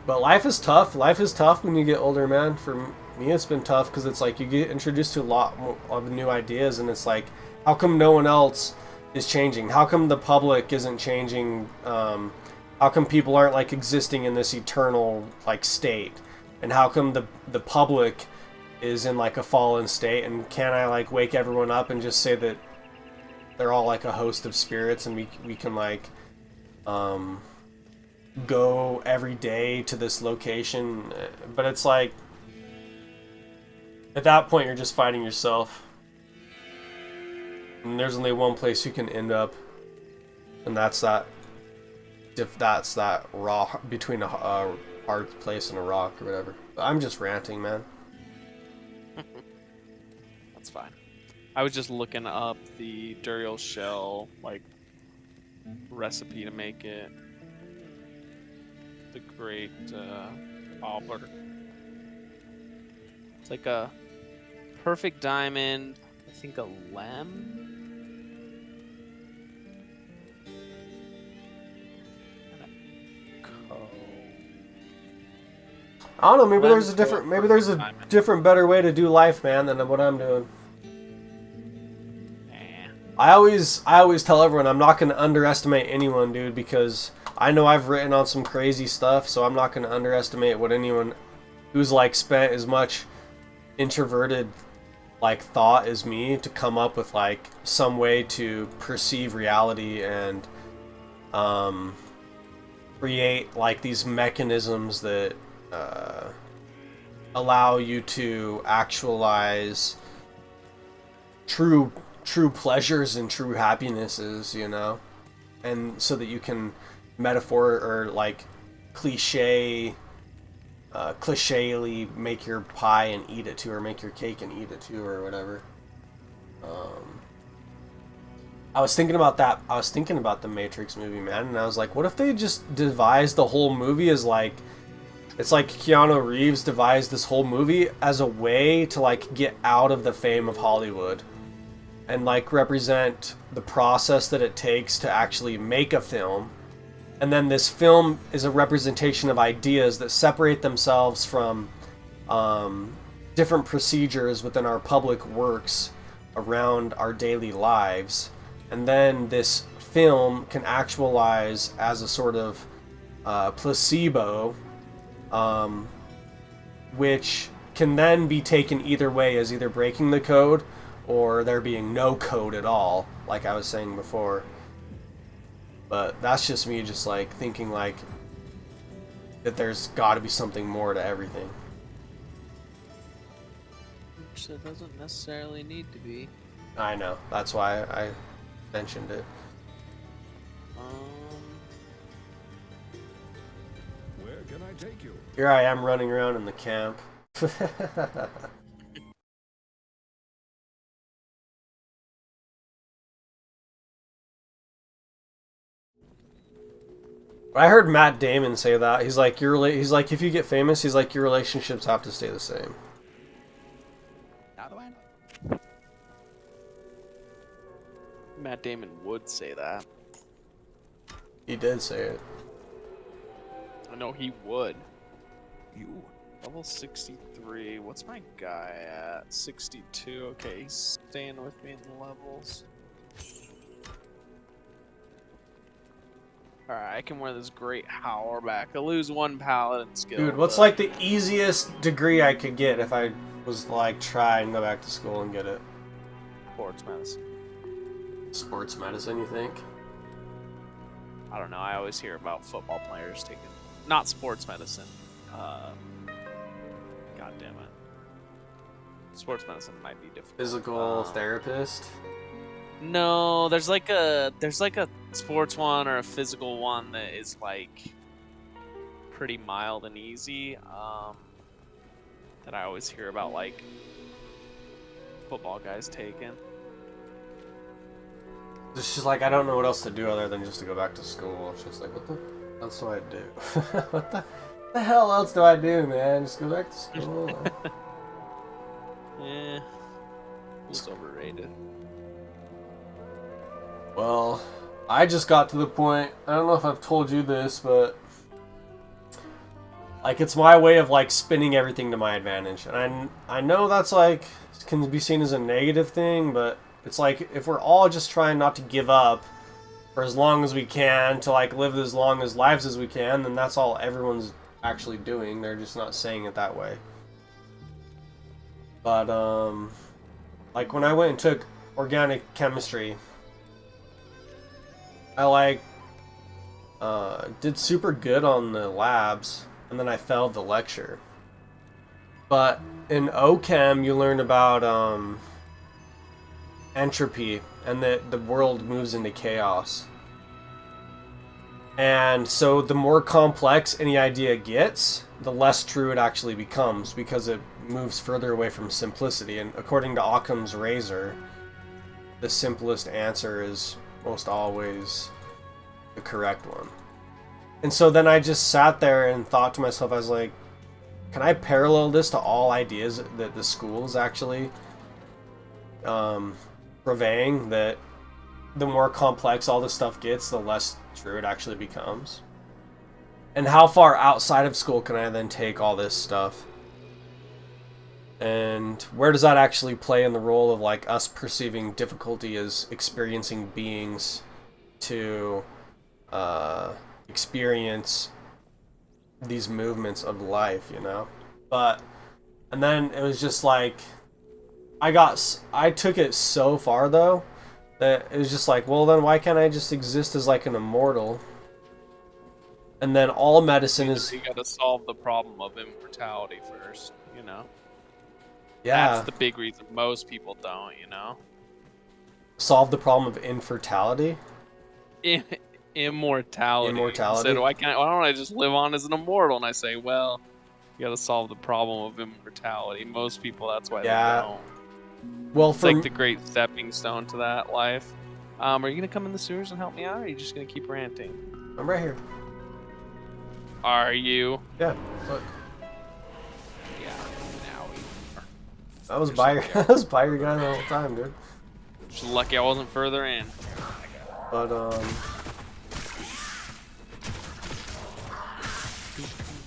but life is tough. Life is tough when you get older, man. For me, it's been tough because it's like you get introduced to a lot of new ideas, and it's like, how come no one else is changing? How come the public isn't changing? How come people aren't like existing in this eternal like state? And how come the public is in like a fallen state? And can I like wake everyone up and just say that they're all like a host of spirits, and we can like go every day to this location? But it's like At that point, you're just fighting yourself. And there's only one place you can end up, and that's that. If that's that rock between a hard place and a rock or whatever. But I'm just ranting, man. That's fine. I was just looking up the Duriel shell like recipe to make it. The great Albert. It's like a perfect diamond. I think a lem. I don't know. Maybe there's a different. Maybe there's a different, better way to do life, man, than what I'm doing. I always tell everyone I'm not going to underestimate anyone, dude, because I know I've written on some crazy stuff, so I'm not going to underestimate what anyone who's like spent as much introverted like thought as me to come up with like some way to perceive reality and create like these mechanisms that allow you to actualize true pleasures and true happinesses, you know, and so that you can metaphor or like clichély make your pie and eat it too, or make your cake and eat it too, or whatever. I was thinking about that. I was thinking about the Matrix movie, man, and I was like, what if they just devised the whole movie as like, it's like Keanu Reeves devised this whole movie as a way to like get out of the fame of Hollywood and like represent the process that it takes to actually make a film. And then this film is a representation of ideas that separate themselves from different procedures within our public works around our daily lives. And then this film can actualize as a sort of placebo, which can then be taken either way, as either breaking the code or there being no code at all, like I was saying before. But that's just me just like thinking like that there's got to be something more to everything. Which there doesn't necessarily need to be. I know, that's why I mentioned it. Where can I take you? Here I am running around in the camp. I heard Matt Damon say that. He's like, he's like, if you get famous, he's like, your relationships have to stay the same. How do I know? Matt Damon would say that. He did say it. I know he would. You? Level 63. What's my guy at? 62. Okay, he's staying with me in the levels. Alright, I can wear this great howler back. I lose one paladin skill. Dude, what's like the easiest degree I could get if I was like try and go back to school and get it? Sports medicine. Sports medicine, you think? I don't know. I always hear about football players taking... Not sports medicine. God damn it. Sports medicine might be difficult. Physical therapist? No, there's like a sports one or a physical one that is like pretty mild and easy. That I always hear about like football guys taking. It's just like I don't know what else to do other than just to go back to school. It's just like what the else do I do? What the hell else do I do, man? Just go back to school. Yeah, it's overrated. Well, I just got to the point, I don't know if I've told you this, but like it's my way of like spinning everything to my advantage. And I know that's like can be seen as a negative thing, but it's like if we're all just trying not to give up for as long as we can to like live as long as lives as we can, then that's all everyone's actually doing. They're just not saying it that way. But like when I went and took organic chemistry, I like did super good on the labs, and then I failed the lecture. But in OChem you learn about entropy and that the world moves into chaos. And so the more complex any idea gets, the less true it actually becomes because it moves further away from simplicity. And according to Occam's razor, the simplest answer is most always the correct one. And so then I just sat there and thought to myself, I was like, can I parallel this to all ideas that the school is actually purveying, that the more complex all this stuff gets, the less true it actually becomes? And how far outside of school can I then take all this stuff? And where does that actually play in the role of like us perceiving difficulty as experiencing beings to experience these movements of life, you know? And then it was just like, I took it so far though, that it was just like, well then why can't I just exist as like an immortal? And then all medicine is... You gotta solve the problem of immortality first, you know? Yeah. That's the big reason most people don't, you know? Solve the problem of infertility? Immortality. Immortality. So why don't I just live on as an immortal? And I say, well, you gotta solve the problem of immortality. Most people, that's why they don't. Well, it's like the great stepping stone to that life. Are you gonna come in the sewers and help me out, or are you just gonna keep ranting? I'm right here. Are you? Yeah. Look. Yeah. Now you are. I was by your guy the whole time, dude. Just lucky I wasn't further in. But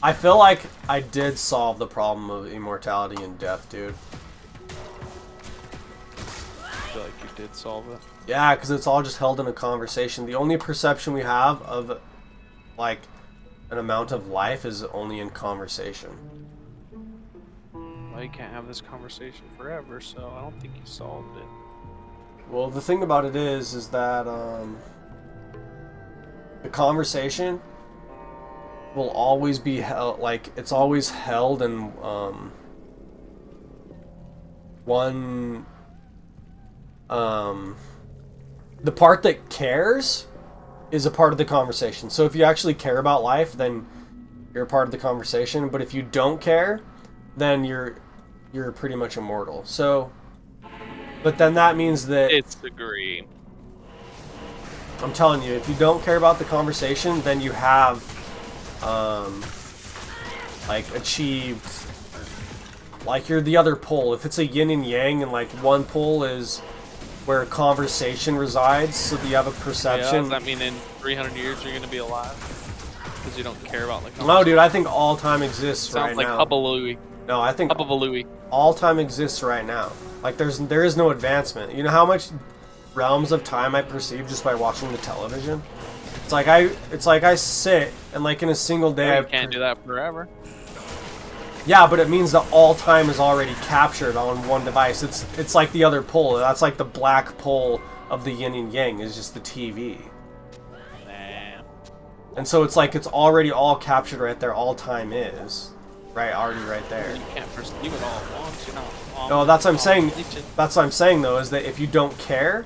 I feel like I did solve the problem of immortality and death, dude. I feel like you did solve it. Yeah, because it's all just held in a conversation. The only perception we have of like an amount of life is only in conversation. Well, you can't have this conversation forever, so I don't think you solved it. Well, the thing about it is that the conversation will always be held, like it's always held in one the part that cares is a part of the conversation. So if you actually care about life, then you're a part of the conversation, but if you don't care, then you're pretty much immortal. So but then that means that it's degree. I'm telling you, if you don't care about the conversation, then you have like achieved, like you're the other pole. If it's a yin and yang and like one pole is where conversation resides, so that you have a perception. Yeah, does that mean in 300 years you're going to be alive? Because you don't care about the conversation? No, dude, I think all time exists right now. Sounds like Hubba Louie. No, I think Hubba Louie. All time exists right now. Like there is no advancement. You know how much realms of time I perceive just by watching the television? It's like I sit and like in a single day You can't do that forever. Yeah, but it means that all time is already captured on one device. It's like the other pole. That's like the black pole of the yin and yang is just the TV. Nah. And so it's like it's already all captured right there. All time is already right there. You can't perceive it all at once. You know. No, that's what I'm saying. That's what I'm saying though, is that if you don't care,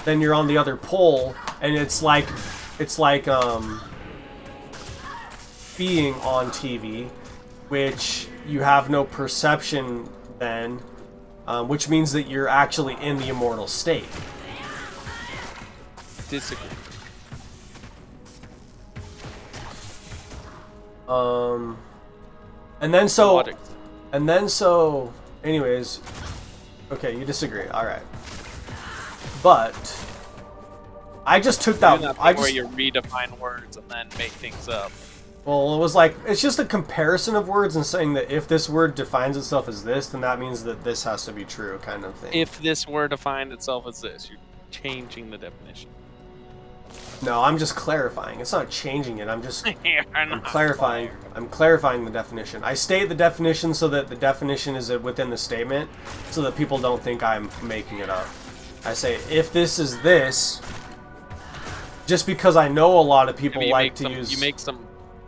then you're on the other pole, and it's like being on TV, which you have no perception then, which means that you're actually in the immortal state. Disagree. Anyways, okay, you disagree. All right, but I just took that. Where you redefine words and then make things up. Well, it was like, it's just a comparison of words and saying that if this word defines itself as this, then that means that this has to be true, kind of thing. If this word defined itself as this, you're changing the definition. No, I'm just clarifying. It's not changing it. I'm just I'm clarifying. I'm clarifying the definition. I state the definition so that the definition is within the statement, so that people don't think I'm making it up. I say, if this is this, just because I know a lot of people like to use...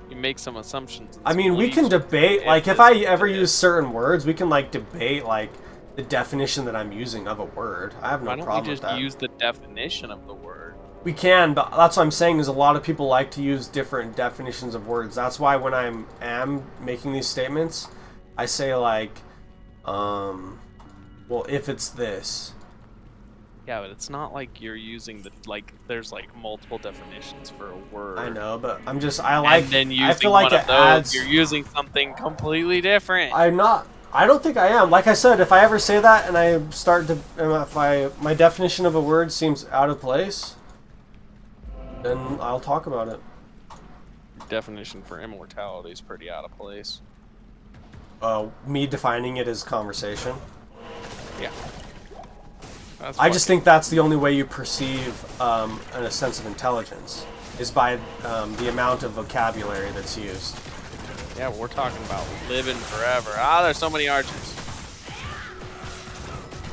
You You make some assumptions. And I mean, we can debate, like, if I ever use certain words, we can, like, debate, like, the definition that I'm using of a word. I have no Why don't problem we with just that. use the definition of the word? We can, but that's what I'm saying is a lot of people like to use different definitions of words. That's why when I am making these statements, I say, like, well, if it's this. Yeah, but it's not like you're using the, like, there's, like, multiple definitions for a word. I know, but I'm just, I like, And then using I feel like one it of those, adds... you're using something completely different. I don't think I am. Like I said, if I ever say that and I start to, if my definition of a word seems out of place, then I'll talk about it. Definition for immortality is pretty out of place. Me defining it as conversation. Yeah. That's I just think that's the only way you perceive a sense of intelligence, is by the amount of vocabulary that's used. Yeah, we're talking about living forever. Ah, there's so many archers.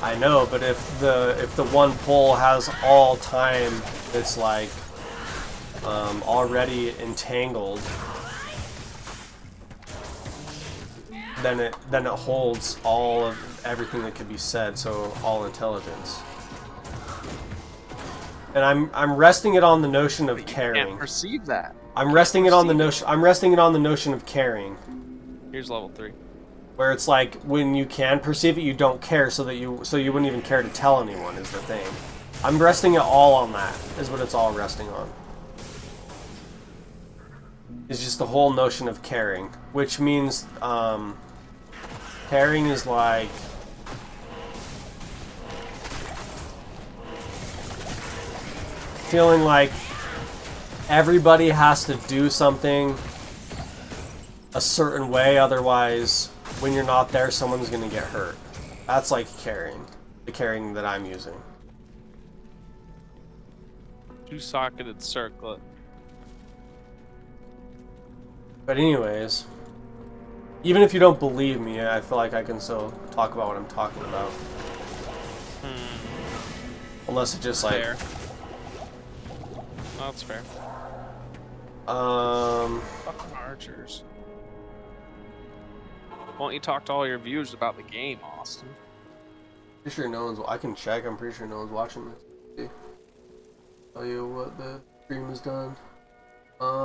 I know, but if the one pole has all time that's like already entangled, then it holds all of everything that could be said, so all intelligence. And I'm resting it on the notion of You caring. can't perceive that. I'm resting it on the notion of caring. Here's level 3. Where it's like when you can perceive it, you don't care, so you wouldn't even care to tell anyone is the thing. I'm resting it all on that. Is what it's all resting on. It's just the whole notion of caring, which means caring is like feeling like everybody has to do something a certain way, otherwise when you're not there someone's gonna get hurt. That's like caring. The caring that I'm using. Two-socketed circlet. But anyways, even if you don't believe me, I feel like I can still talk about what I'm talking about. Unless it just like Fair. No, that's fair. Fucking archers. Why don't you talk to all your viewers about the game, Austin? Pretty sure no one's. I can check. I'm pretty sure no one's watching this. See. Tell you what the stream has done.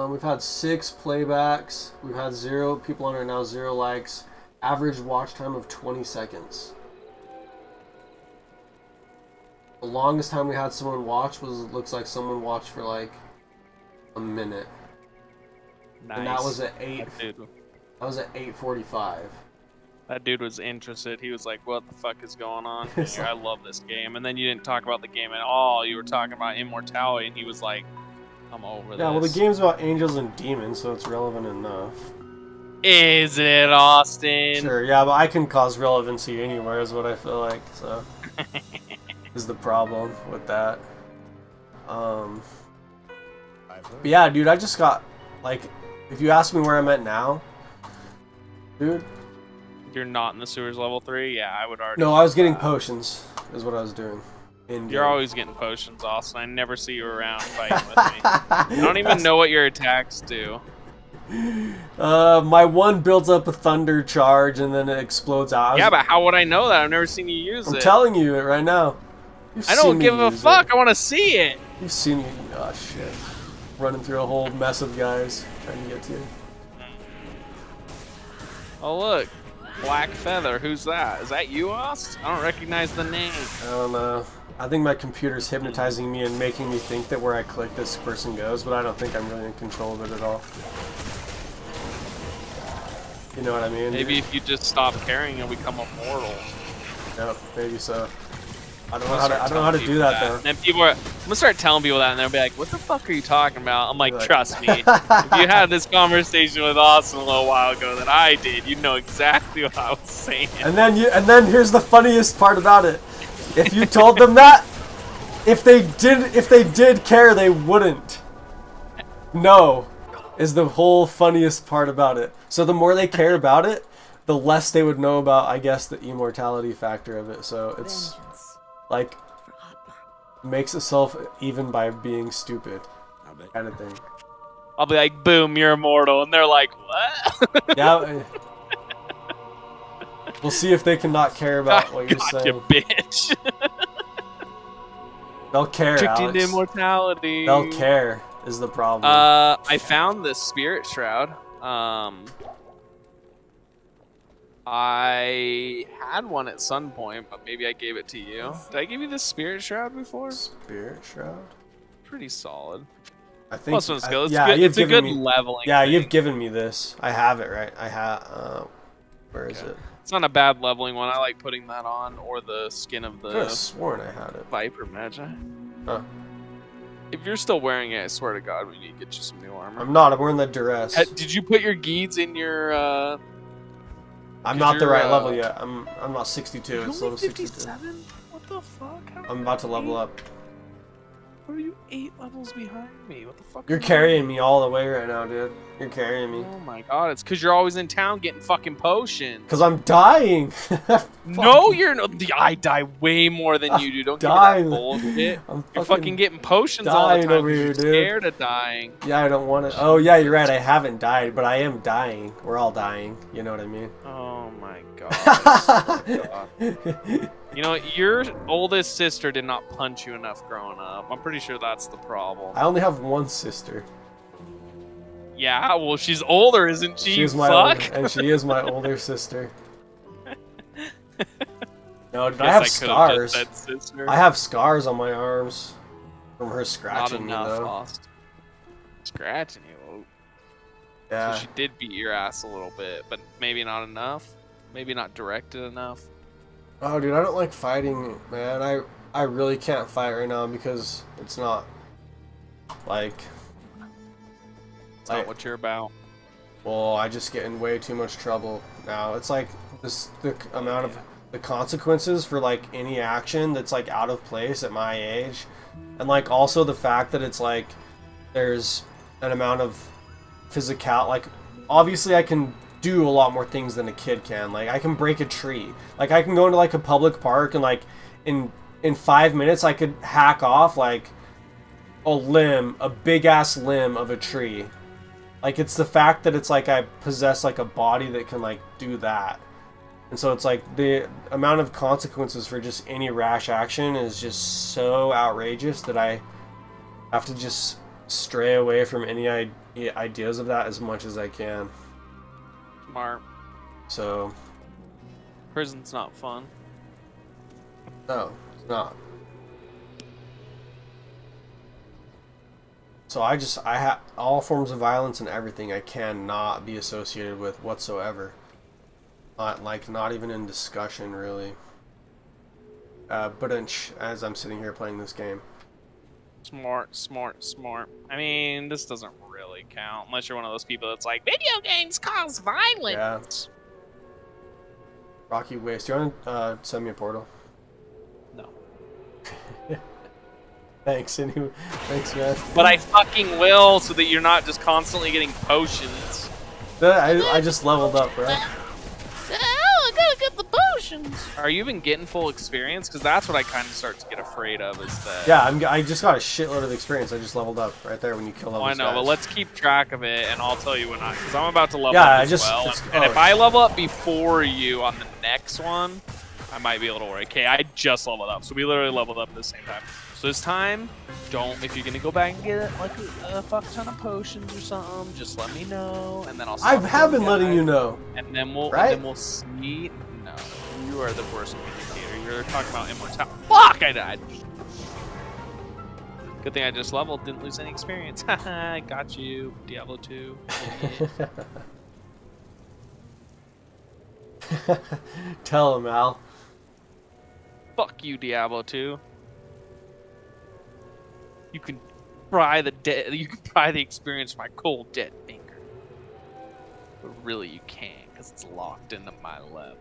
We've had 6 playbacks. We've had 0 people on it now. 0 likes. Average watch time of 20 seconds. The longest time we had someone watch looks like someone watched for like a minute. Nice. And that was at 8. That dude, That was at 8:45. that dude was interested. He was like, "What the fuck is going on here? I love this game." And then you didn't talk about the game at all. You were talking about immortality, and he was like, "I'm over this." Yeah, well, the game's about angels and demons, so it's relevant enough. Is it, Austin? Sure, yeah, but I can cause relevancy anywhere, is what I feel like. So, is the problem with that. I've heard. But yeah, dude, I just got like, if you ask me where I'm at now, dude. You're not in the sewers level 3? Yeah, I would already. No, I was getting potions, is what I was doing. You're always getting potions, Austin. I never see you around fighting with me. You don't even know what your attacks do. My one builds up a thunder charge and then it explodes out. Yeah, but how would I know that? I've never seen you use I'm it. telling you it right now. You've I don't seen me give a use fuck. it. I want to see it. You've seen me. Oh shit! Running through a whole mess of guys trying to get to you. Oh look, Black Feather. Who's that? Is that you, Ost? I don't recognize the name. I don't know. I think my computer's hypnotizing me and making me think that where I click this person goes, but I don't think I'm really in control of it at all. You know what I mean? Maybe if you just stop caring, you'll become immortal. Yep, maybe so. I don't know how to. I don't know how to do that though. And then people are. I'm gonna start telling people that, and they'll be like, "What the fuck are you talking about?" I'm like, Like- "Trust me. If you had this conversation with Austin a little while ago that I did, you'd know exactly what I was saying." And then here's the funniest part about it. If you told them that, if they did care, they wouldn't. No, is the whole funniest part about it. So the more they care about it, the less they would know about, I guess, the immortality factor of it. So it's Vengeance like for Atma. makes itself even by being stupid, I bet. kind of thing. I'll be like, boom, you're immortal. And they're like, what? Yeah. We'll see if they can not care about what you're Gotcha, saying. bitch. They'll care, Tricked Alex. into immortality. They'll care is the problem. I found the spirit shroud. I had one at some point, but maybe I gave it to you. Did I give you the spirit shroud before? Spirit shroud? Pretty solid. I think. Plus one skill. It's yeah, good. you've It's a given good me, leveling. Yeah, thing. you've given me this. I have it, right? I have. Where is it? It's not a bad leveling one. I like putting that on, or the skin of I could have the sworn I had it. Viper Magi. Huh. If you're still wearing it, I swear to God, we need to get you some new armor. I'm not. I'm wearing the duress. Did you put your geeds in your? I'm not the right you're, level yet. I'm not 62. You're It's only level 62. 57? What the fuck? I'm about to level up. What are you 8 levels behind me? What the fuck? You're carrying me all the way right now, dude. You're carrying me. Oh my God! It's because you're always in town getting fucking potions. Cause I'm dying. No, you're not. I die way more than you do. Don't give me dying. that bullshit. I'm You're fucking getting potions all the dying time. over here, You're dude. scared of dying. Yeah, I don't want to. Oh yeah, you're right. I haven't died, but I am dying. We're all dying. You know what I mean? Oh my God. I swear to God. You know, your oldest sister did not punch you enough growing up. I'm pretty sure that's the problem. I only have one sister. Yeah, well, she's older, isn't she? She's my Fuck. older, and she is my older sister. No, dude, I Guess have could've scars. just said sister. I have scars on my arms from her Not scratching me, enough, though. Lost. Scratching you. Oh, Yeah. so she did beat your ass a little bit, but maybe not enough. Maybe not directed enough. Oh, dude, I don't like fighting, man. I really can't fight right now because it's not like. It's not what you're about. Well, I just get in way too much trouble now. It's like the amount of the consequences for like any action that's like out of place at my age, and like also the fact that it's like there's an amount of physical. Like obviously I can do a lot more things than a kid can. Like I can break a tree. Like I can go into like a public park and like in 5 minutes I could hack off like a limb, a big ass limb of a tree. Like, it's the fact that it's like I possess like a body that can like do that. And so it's like the amount of consequences for just any rash action is just so outrageous that I have to just stray away from any ideas of that as much as I can. Smart. So, Prison's not fun. no, it's not. So I have all forms of violence and everything I cannot be associated with whatsoever. Not even in discussion, really. But as I'm sitting here playing this game. Smart. I mean, this doesn't really count unless you're one of those people that's like, video games cause violence. Yeah. Rocky Waste. Do you want to send me a portal? No. Thanks, anyway. Thanks, man. But I fucking will, so that you're not just constantly getting potions. I just leveled up, bro. Oh, I gotta get the potions. Are you even getting full experience? Because that's what I kind of start to get afraid of. Is that? Yeah, I just got a shitload of experience. I just leveled up right there when you kill Oh, level I know, but let's keep track of it, and I'll tell you when because I'm about to level up as well. And if I level up before you on the next one, I might be a little worried. Okay, I just leveled up, so we literally leveled up at the same time. So this time, if you're gonna go back and get like a fuck ton of potions or something, just let me know, and then I'll. I have been letting you know. And then we'll see. No, you are the worst communicator. You're talking about immortality. Fuck! I died. Good thing I just leveled. Didn't lose any experience. Haha, I got you. Diablo 2. Tell him, Al. Fuck you, Diablo 2. You can pry the experience from my cold dead finger. But really you can't, because it's locked into my left.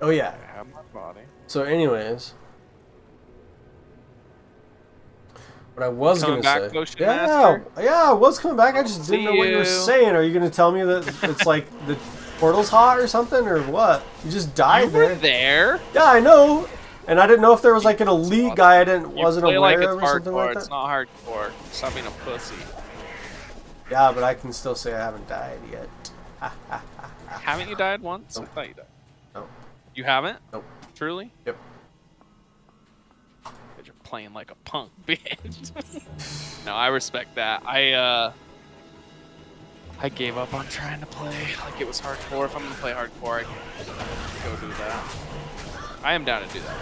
Oh yeah. I have my body. So anyways, what I was Coming gonna back, say. Ocean Yeah, Master? yeah, I was coming back. I just didn't know what you were saying. Are you gonna tell me that it's like the portal's hot or something, or what? You just died You were there. there? Yeah, I know. And I didn't know if there was like an elite guy I wasn't play aware like of it's or something hardcore. like It's that. not hardcore. Stop being a pussy. Yeah, but I can still say I haven't died yet. Haven't you died once? Nope. I thought you died. No. You haven't? Nope. Truly? Yep. But you're playing like a punk, bitch. No, I respect that. I gave up on trying to play like it was hardcore. If I'm gonna play hardcore, I can go do that. I am down to do that.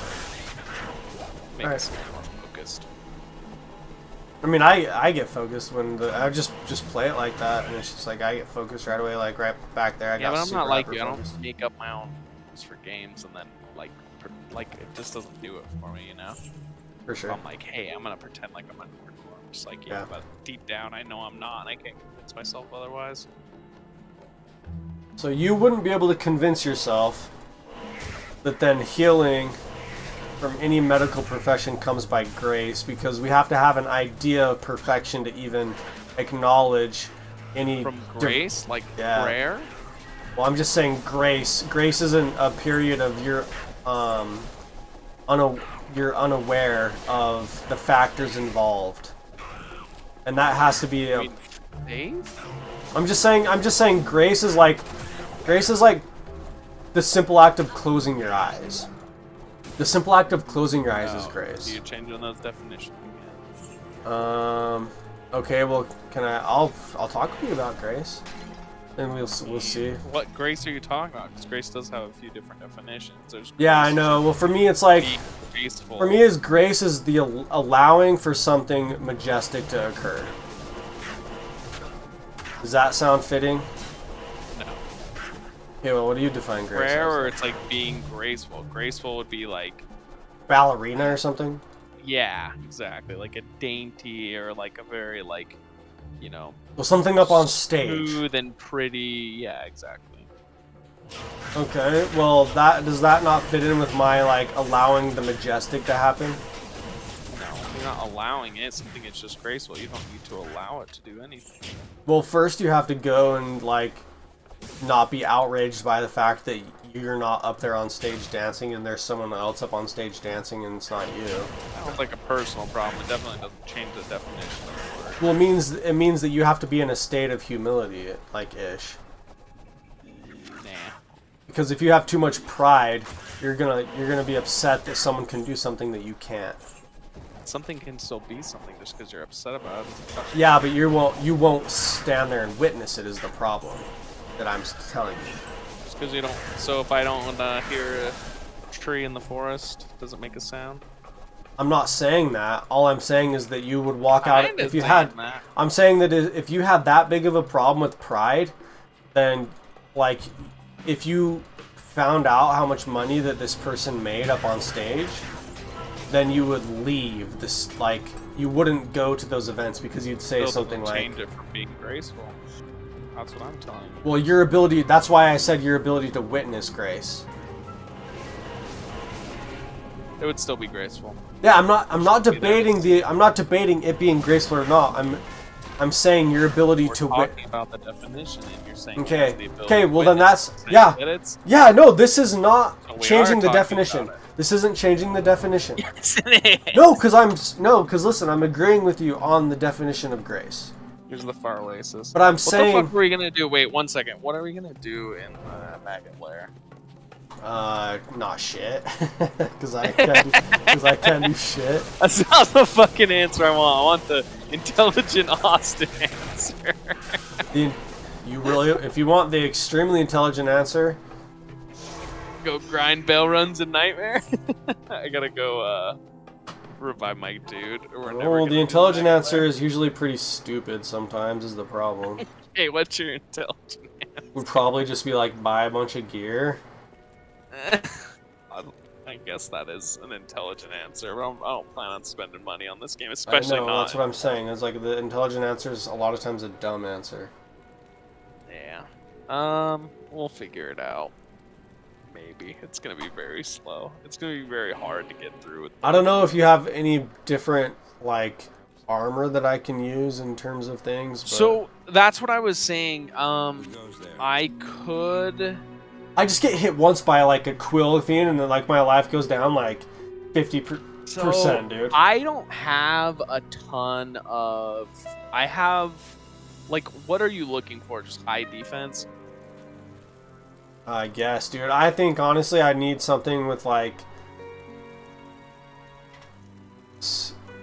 Make Alright. us more focused. I mean, I get focused when I just play it like that, and it's just like I get focused right away, like right back there. I Yeah, got but I'm super not like hyper you. I don't focused. make up my own rules for games and then like it just doesn't do it for me, you know. For So sure. I'm like, hey, I'm gonna pretend like I'm hardcore. I'm just like, yeah, Yeah. but deep down, I know I'm not, and I can't convince myself otherwise. So you wouldn't be able to convince yourself that then healing from any medical profession comes by grace, because we have to have an idea of perfection to even acknowledge any From grace, like Yeah. prayer. Well, I'm just saying grace. Grace isn't a period of you're unaware of the factors involved, and that has to be. I mean, faith. I'm just saying grace is like the simple act of closing your eyes. The simple act of closing your eyes is So grace. you're changing those definitions again. Okay, well, I'll talk to you about grace, and we'll see. What grace are you talking about? Because grace does have a few different definitions. There's Yeah, I grace know. to Well, for me, it's like be graceful. for me, is grace is the allowing for something majestic to occur. Does that sound fitting? No. Okay, well, what do you define grace Prayer, as? or it's like being graceful. Graceful would be like, Ballerina or something? yeah, exactly, like a dainty or like a very like, you know, Well, something up on stage. smooth and pretty. Yeah, exactly. Okay, well, does that not fit in with my like allowing the majestic to happen? No, you're not allowing it. Something is just graceful. You don't need to allow it to do anything. Well, first you have to go and like not be outraged by the fact that you're not up there on stage dancing and there's someone else up on stage dancing and it's not you. Sounds like a personal problem. It definitely doesn't change the definition of the word. Well, it means that you have to be in a state of humility, like ish. Nah. Because if you have too much pride, you're gonna be upset that someone can do something that you can't. Something can still be something just because you're upset about it. Yeah, but you won't stand there and witness it is the problem that I'm telling you. Just because you don't. So if I don't hear a tree in the forest, does it make a sound? I'm not saying that. All I'm saying is that you would walk out Kinda if you saying had. that. I'm saying that if you had that big of a problem with pride, then like if you found out how much money that this person made up on stage, then you would leave this, like you wouldn't go to those events because you'd say Still something doesn't like, change it from being graceful. That's what I'm telling you. well, your ability, that's why I said your ability to witness grace. It would still be graceful. Yeah, I'm not debating it being graceful or not. I'm saying your ability We're to talking about the definition, and you're saying Okay. it has the ability Okay, to well, then witness. that's- Saying yeah. that it's Yeah, no, this is not So we changing are the talking definition. about it. This isn't changing the definition. yes, it is. No, because listen, I'm agreeing with you on the definition of grace. Here's the far oasis. But I'm What the saying, fuck were we gonna do? Wait, 1 second. What are we gonna do in the maggot lair? not shit, because I can't do shit. That's not the fucking answer I want. I want the intelligent Austin answer. If you want the extremely intelligent answer, Go grind bell runs in Nightmare. I gotta go revive my dude. Or we're never well, gonna the do intelligent Nightmare. answer is usually pretty stupid. Sometimes is the problem. Hey, what's your intelligent Would probably just be like buy a bunch of gear. answer? I guess that is an intelligent answer, but I don't plan on spending money on this game, especially I know, not. that's what I'm saying. It's like the intelligent answer is a lot of times a dumb answer. Yeah. We'll figure it out. Maybe. It's gonna be very slow. It's gonna be very hard to get through with. I don't know if you have any different like armor that I can use in terms of things. But So that's what I was saying. I could. I just get hit once by like a quill fiend and then like my life goes down like 50%, dude. I don't have a ton of. I have, like, what are you looking for? Just high defense? I guess, dude. I think honestly, I need something with like,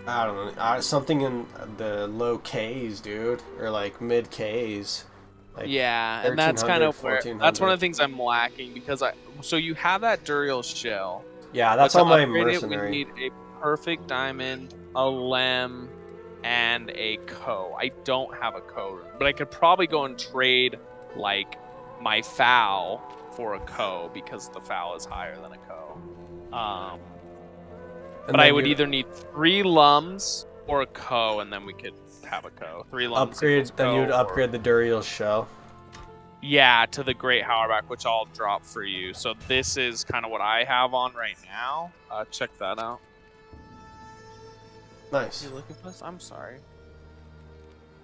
I don't know, something in the low Ks, dude, or like mid Ks. Like Yeah, and that's kind of where. 1400. That's one of the things I'm lacking because So you have that Duriel shell. Yeah, that's but on to my upgrade mercenary. We need a perfect diamond, a lem, and a co. I don't have a co, but I could probably go and trade like my foul for a co because the foul is higher than a co. But I would either need 3 lums or a co, and then we could have a co. 3 lums. Upgrade. Then co, you'd upgrade the Duriel shell. Yeah, to the Great Howerback, which I'll drop for you. So this is kind of what I have on right now. Check that out. Nice. You looking for this? I'm sorry.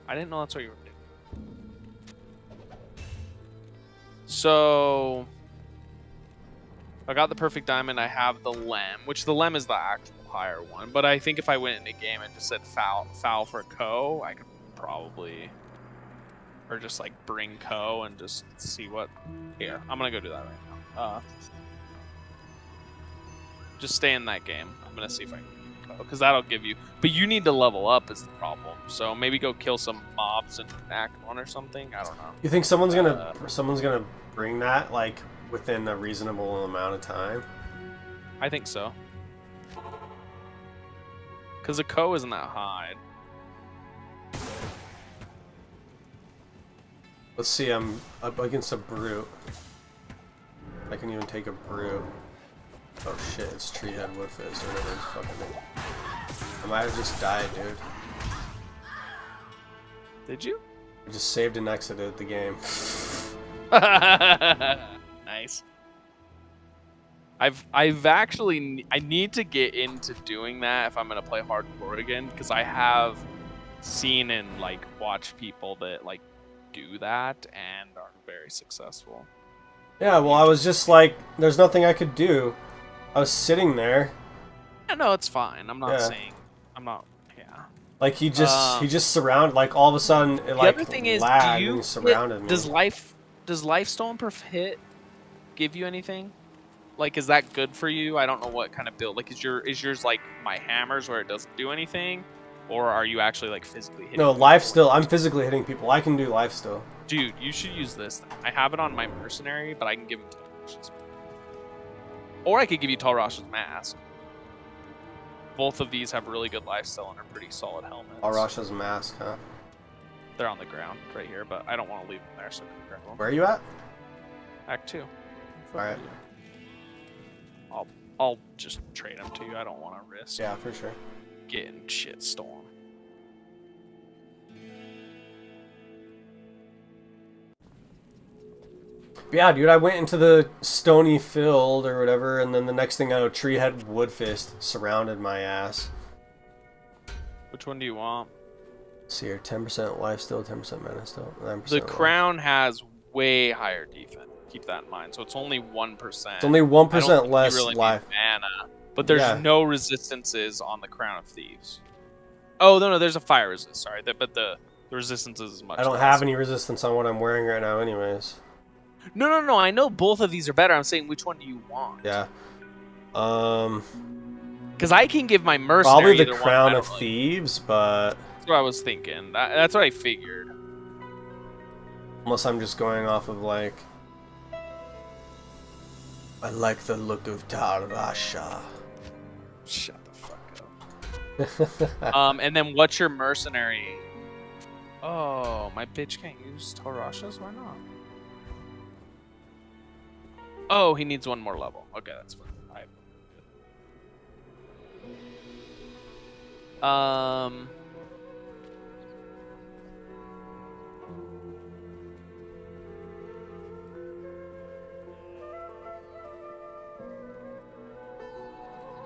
I didn't know that's what you were doing. So I got the perfect diamond. I have the lem, which the lem is the actual higher one. But I think if I went in a game and just said foul for co, I could probably, or just like bring co and just see what. Here, I'm gonna go do that right now. Just stay in that game. I'm gonna see if I can co, because that'll give you. But you need to level up is the problem. So maybe go kill some mobs in Act 1 or something. I don't know. You think someone's gonna bring that like within a reasonable amount of time? I think so. Because the co isn't that high. Let's see. I'm up against a brute. I can even take a brute. Oh shit! It's Treehead Woodfist or whatever it's fucking name. I might have just died, dude. Did you? I just saved and exited the game. Nice. I've actually I need to get into doing that if I'm gonna play hardcore again, because I have seen and like watched people that like do that and are very successful. Yeah, well, I was just like, there's nothing I could do. I was sitting there. Yeah, no, it's fine. I'm not Yeah. saying I'm not. Yeah. Like he just surrounded. Like all of a sudden, it The like other thing is, lagged do you and he surrounded me. does Lifestone per hit give you anything? Like, is that good for you? I don't know what kind of build. Like, is yours like my hammers where it doesn't do anything, or are you actually like physically hitting? No, people? life still. I'm physically hitting people. I can do life still. Dude, you should use this. I have it on my mercenary, but I can give him Talrash's. Or I could give you Talrash's mask. Both of these have really good lifesteal and are pretty solid helmets. Arasha's mask, huh? They're on the ground right here, but I don't want to leave them there, so I can grab them. Where are you at? Act 2. Alright. I'll just trade them to you. I don't want to risk Yeah, for sure. getting shit stolen. Yeah, dude, I went into the stony field or whatever, and then the next thing I know, Treehead Woodfist surrounded my ass. Which one do you want? Let's see here, 10% life still, 10% mana still, 9% The life. crown has way higher defense. Keep that in mind. So it's only 1%. It's only 1% less really life. Mana, but there's Yeah. no resistances on the Crown of Thieves. Oh no, there's a fire resist. Sorry, but the resistance is much. I don't less. have any resistance on what I'm wearing right now anyways. No. I know both of these are better. I'm saying which one do you want? Yeah. Because I can give my mercenary Probably the either one, Crown I of don't really- Thieves, but That's what I was thinking. That's what I figured. unless I'm just going off of like, I like the look of Tarasha. Shut the fuck up. And then what's your mercenary? Oh, my bitch can't use Tarasha's? Why not? Oh, he needs one more level. Okay, that's fine.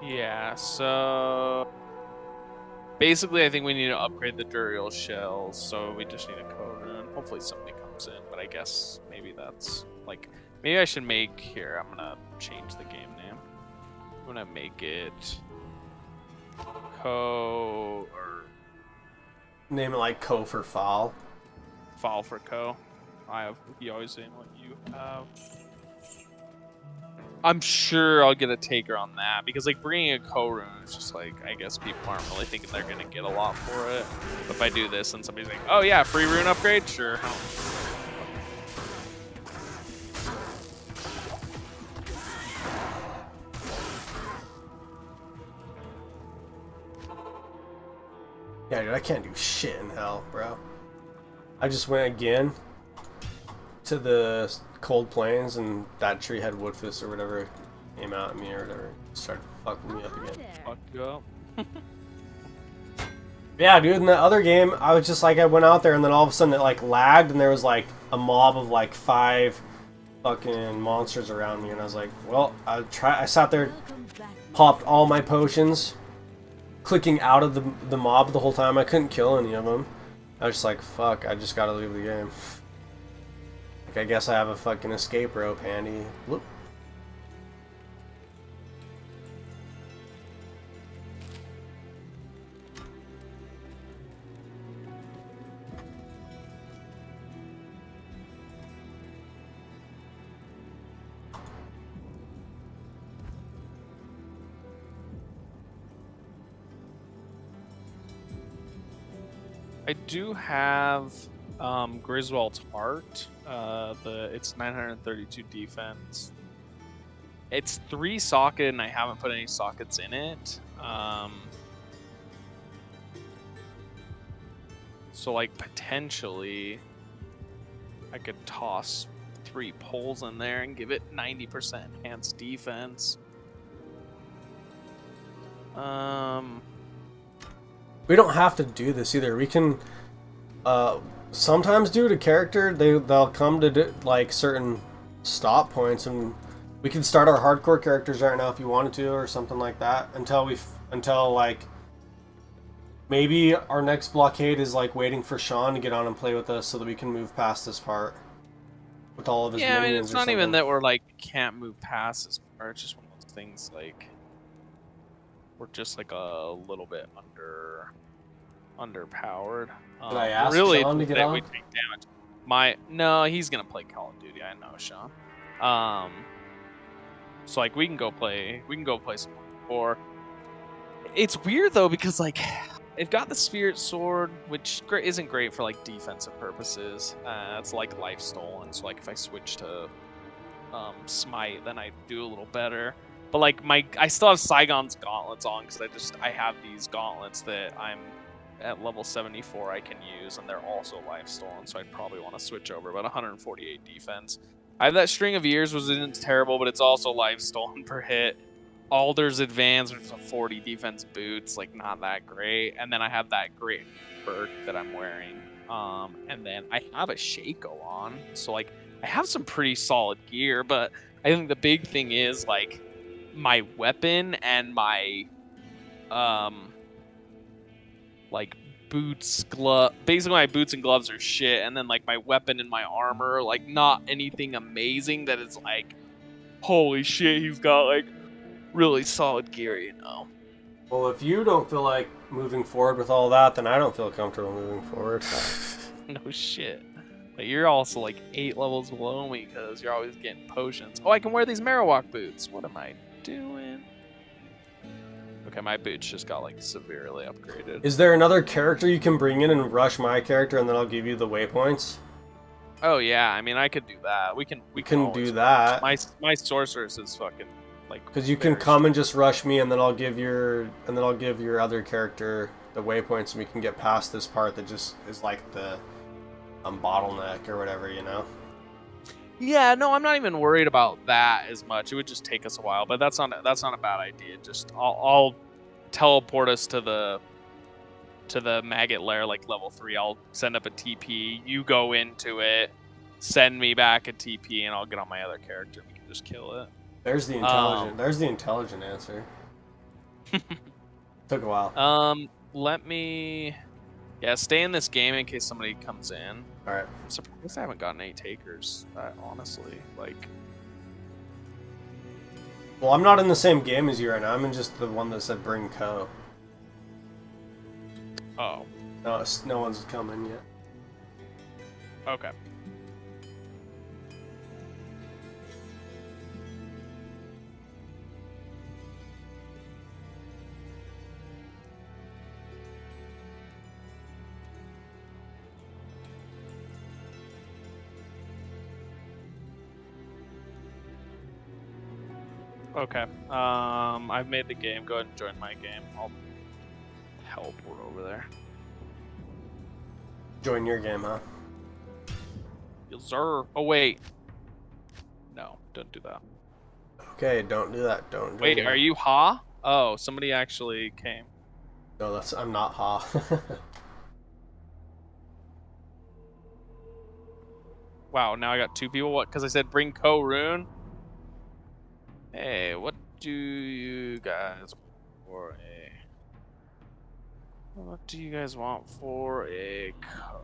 Yeah, so basically I think we need to upgrade the Duriel shells, so we just need a code rune. Hopefully somebody comes in, but I guess maybe that's like, maybe I should make, here, I'm gonna change the game name. I'm gonna make it Co or Name it like Co for foul. Fall for Co. I have. You always saying what you have. I'm sure I'll get a taker on that because like bringing a Co rune is just like I guess people aren't really thinking they're gonna get a lot for it. But if I do this and somebody's like, oh yeah, free rune upgrade, sure. Yeah, dude, I can't do shit in hell, bro. I just went again to the cold plains and that tree had Woodfist or whatever came out at me or whatever. Started fucking me up again. Fuck you up. Yeah, dude, in the other game, I was just like, I went out there and then all of a sudden it like lagged and there was like a mob of like 5 fucking monsters around me and I was like, well, I sat there, Welcome back. popped all my potions, clicking out of the mob the whole time. I couldn't kill any of them. I was just like, fuck, I just gotta leave the game. Like, I guess I have a fucking escape rope handy. Whoop. I do have Griswold's Heart. It's 932 defense. It's 3 socket, and I haven't put any sockets in it. So like potentially, I could toss 3 poles in there and give it 90% enhanced defense. We don't have to do this either. We can sometimes do it a character. They'll come to do, like certain stop points, and we can start our hardcore characters right now if you wanted to, or something like that. Until like maybe our next blockade is like waiting for Sean to get on and play with us so that we can move past this part with all of his Yeah, I mean, minions. it's or not even something. that we're like can't move past this part. It's just one of those things like we're just like a little bit underpowered. Did I ask really Sean to get that on? we take damage. No, he's gonna play Call of Duty. I know, Sean. So like we can go play some more. It's weird though because like they've got the Spirit Sword, which isn't great for like defensive purposes. It's like life stolen. So like if I switch to Smite, then I do a little better. But like I still have Saigon's gauntlets on because I have these gauntlets that I'm at level 74 I can use, and they're also life stolen. So I'd probably want to switch over. But 148 defense. I have that String of Years, which isn't terrible, but it's also life stolen per hit. Alder's Advance, which is a 40 defense boots, like not that great. And then I have that great perk that I'm wearing. And then I have a Shaco on, so like I have some pretty solid gear. But I think the big thing is like my weapon and my like boots, basically my boots and gloves are shit, and then like my weapon and my armor, like not anything amazing that is like, holy shit, he's got like really solid gear, you know. Well, if you don't feel like moving forward with all that, then I don't feel comfortable moving forward. No shit. But you're also like 8 levels below me because you're always getting potions. Oh, I can wear these Marowak boots. What am I doing? Okay, my boots just got like severely upgraded. Is there another character you can bring in and rush my character, and then I'll give you the waypoints? Oh yeah, I mean I could do that. We can do that. My sorceress is fucking like. Because you can come and just rush me, and then I'll give your other character the waypoints, and we can get past this part that just is like the bottleneck or whatever, you know. Yeah, no, I'm not even worried about that as much. It would just take us a while, but that's not a bad idea. Just I'll teleport us to the maggot lair like level 3. I'll send up a TP. You go into it, send me back a TP, and I'll get on my other character. We can just kill it. There's the intelligent. There's the intelligent answer. Took a while. Let me. Yeah, stay in this game in case somebody comes in. All right. I'm surprised I haven't gotten any takers. Honestly, like. Well, I'm not in the same game as you right now. I'm in just the one that said bring Co. Oh, No, no one's coming yet. okay. Okay. I've made the game. Go ahead and join my game. I'll teleport over there. Join your game, huh? Yes, sir. Oh wait. No, don't do that. Okay, don't do that. Don't. Wait, do are you Ha? Oh, somebody actually came. No, I'm not Ha. Wow, now I got 2 people. What? Because I said bring Ko-Rune? Hey, what do you guys for a... What do you guys want for a Ko?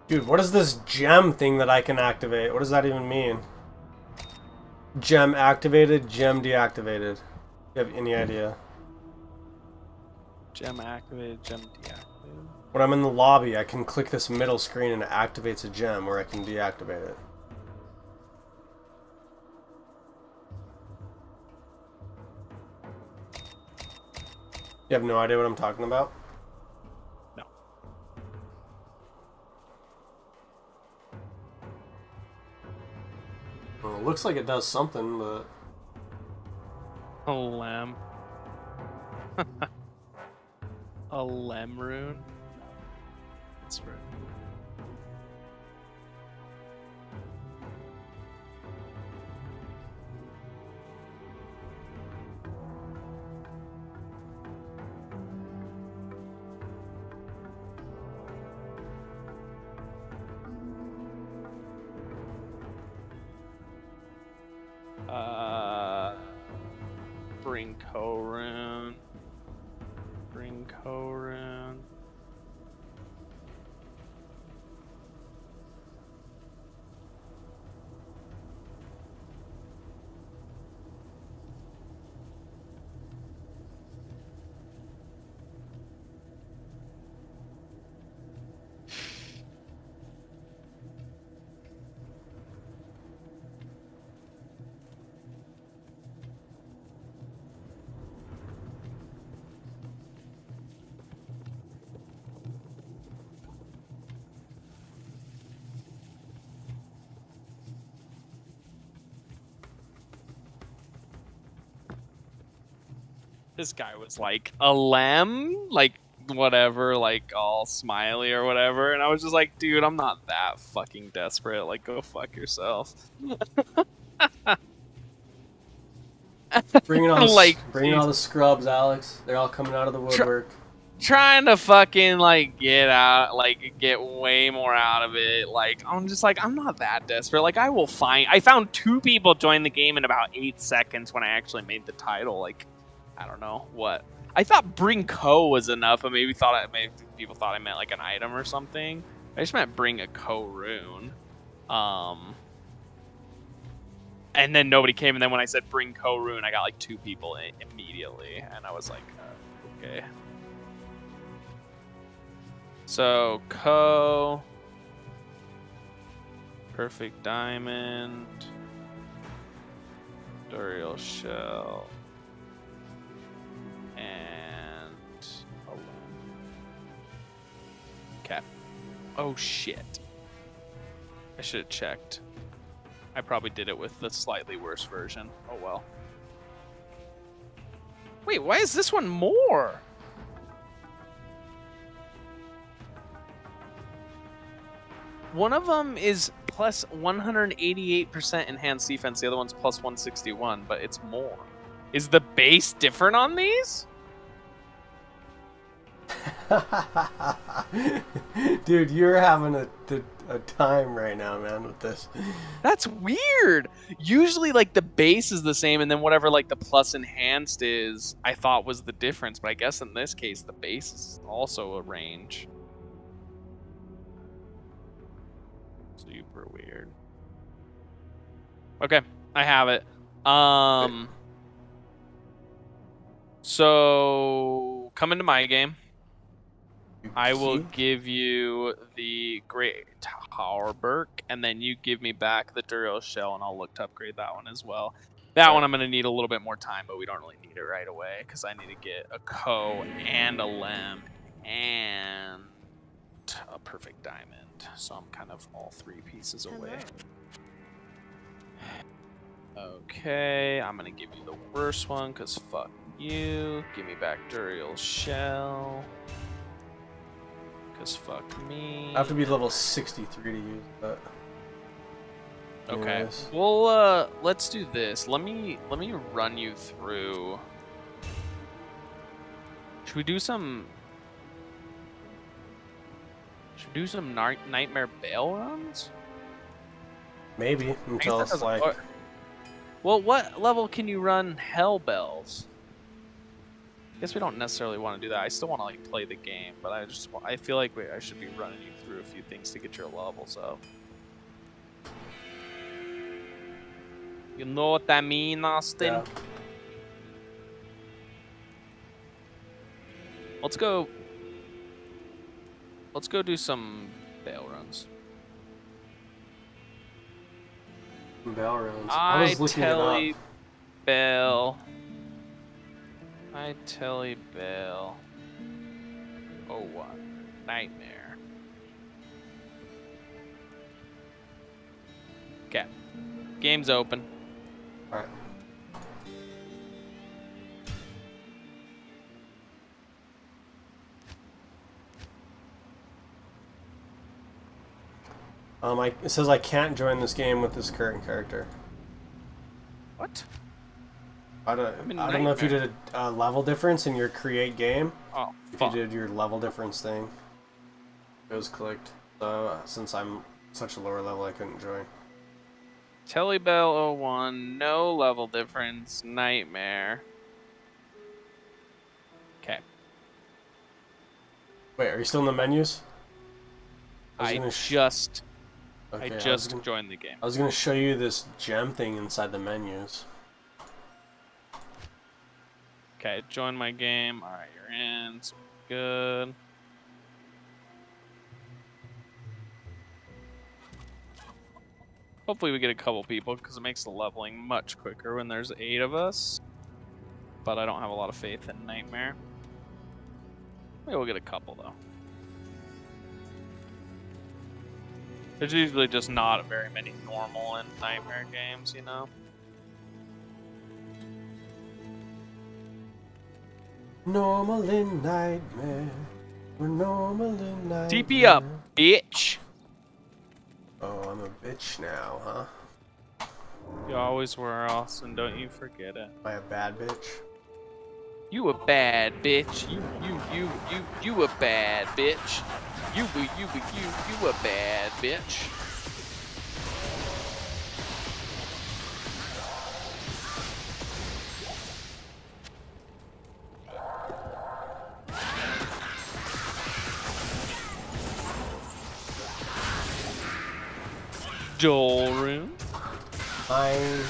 Dude, what is this gem thing that I can activate? What does that even mean? Gem activated, gem deactivated. Do you have any idea? Gem activated, gem deactivated. When I'm in the lobby, I can click this middle screen and it activates a gem where I can deactivate it. You have no idea what I'm talking about? No. Well, it looks like it does something, but... A lem. A lem rune? No. That's rude. Bring Ko-Rune. Bring Ko-Rune. This guy was like, a lem? Like, whatever, like, all smiley or whatever. And I was just like, dude, I'm not that fucking desperate. Like, go fuck yourself. Bringing all the, Like, bringing all the scrubs, Alex. They're all coming out of the woodwork. Trying to fucking, like, get out, like, get way more out of it. Like, I'm just like, I'm not that desperate. Like, I will find... I found 2 people join the game in about 8 seconds when I actually made the title. Like, I don't know what. I thought bring Ko was enough, but maybe people thought I meant like an item or something. I just meant bring a Ko-Rune. And then nobody came, and then when I said bring Ko-Rune, I got like 2 people immediately, and I was like, okay. So Ko, perfect diamond, Duriel shell. And okay. Oh shit. I should have checked. I probably did it with the slightly worse version. Oh well. Wait, why is this one more? One of them is plus 188% enhanced defense, the other one's plus 161, but it's more. Is the base different on these? Dude, you're having a time right now, man, with this. That's weird. Usually, like, the base is the same, and then whatever, like, the plus enhanced is, I thought was the difference. But I guess in this case, the base is also a range. Super weird. Okay, I have it. So, come into my game. I will give you the Great Hauberk, and then you give me back the Duriel Shell, and I'll look to upgrade that one as well. That one I'm going to need a little bit more time, but we don't really need it right away, because I need to get a Ko and a Lem and a Perfect Diamond. So I'm kind of all 3 pieces away. Okay, I'm going to give you the worst one, because fuck you. Give me back Duriel Shell. Because fuck me. I have to be level 63 to use that. Okay. Anyways. Well, let's do this. Let me run you through. Should we do some Nightmare Bale runs? Maybe, until it's like... Well, what level can you run Hell Bells? I guess we don't necessarily want to do that. I still want to like play the game, but I feel like I should be running you through a few things to get your levels up. You know what I mean, Austin? Yeah. Let's go do some Bale runs. Bell runs. I was looking it up. Bell. I Telly Bell. Oh, what? Nightmare. Okay. Game's open. Alright. It says I can't join this game with this current character. What? I don't know if you did a level difference in your create game. Oh, if fuck. you did your level difference thing. It was clicked. So since I'm such a lower level, I couldn't join. Telly Bell 01, no level difference, Nightmare. Okay. Wait, are you still in the menus? I just joined the game. I was gonna show you this gem thing inside the menus. Okay, join my game. Alright, you're in. So good. Hopefully we get a couple people, because it makes the leveling much quicker when there's 8 of us. But I don't have a lot of faith in Nightmare. Maybe we'll get a couple, though. There's usually just not very many normal and Nightmare games, you know? Normal in Nightmare. We're normal in Nightmare. TP up, bitch! Oh, I'm a bitch now, huh? You always were, Austin. Don't you forget it. Am I a bad bitch? You a bad bitch. You a bad bitch. You a bad bitch. Dolrune. Fine.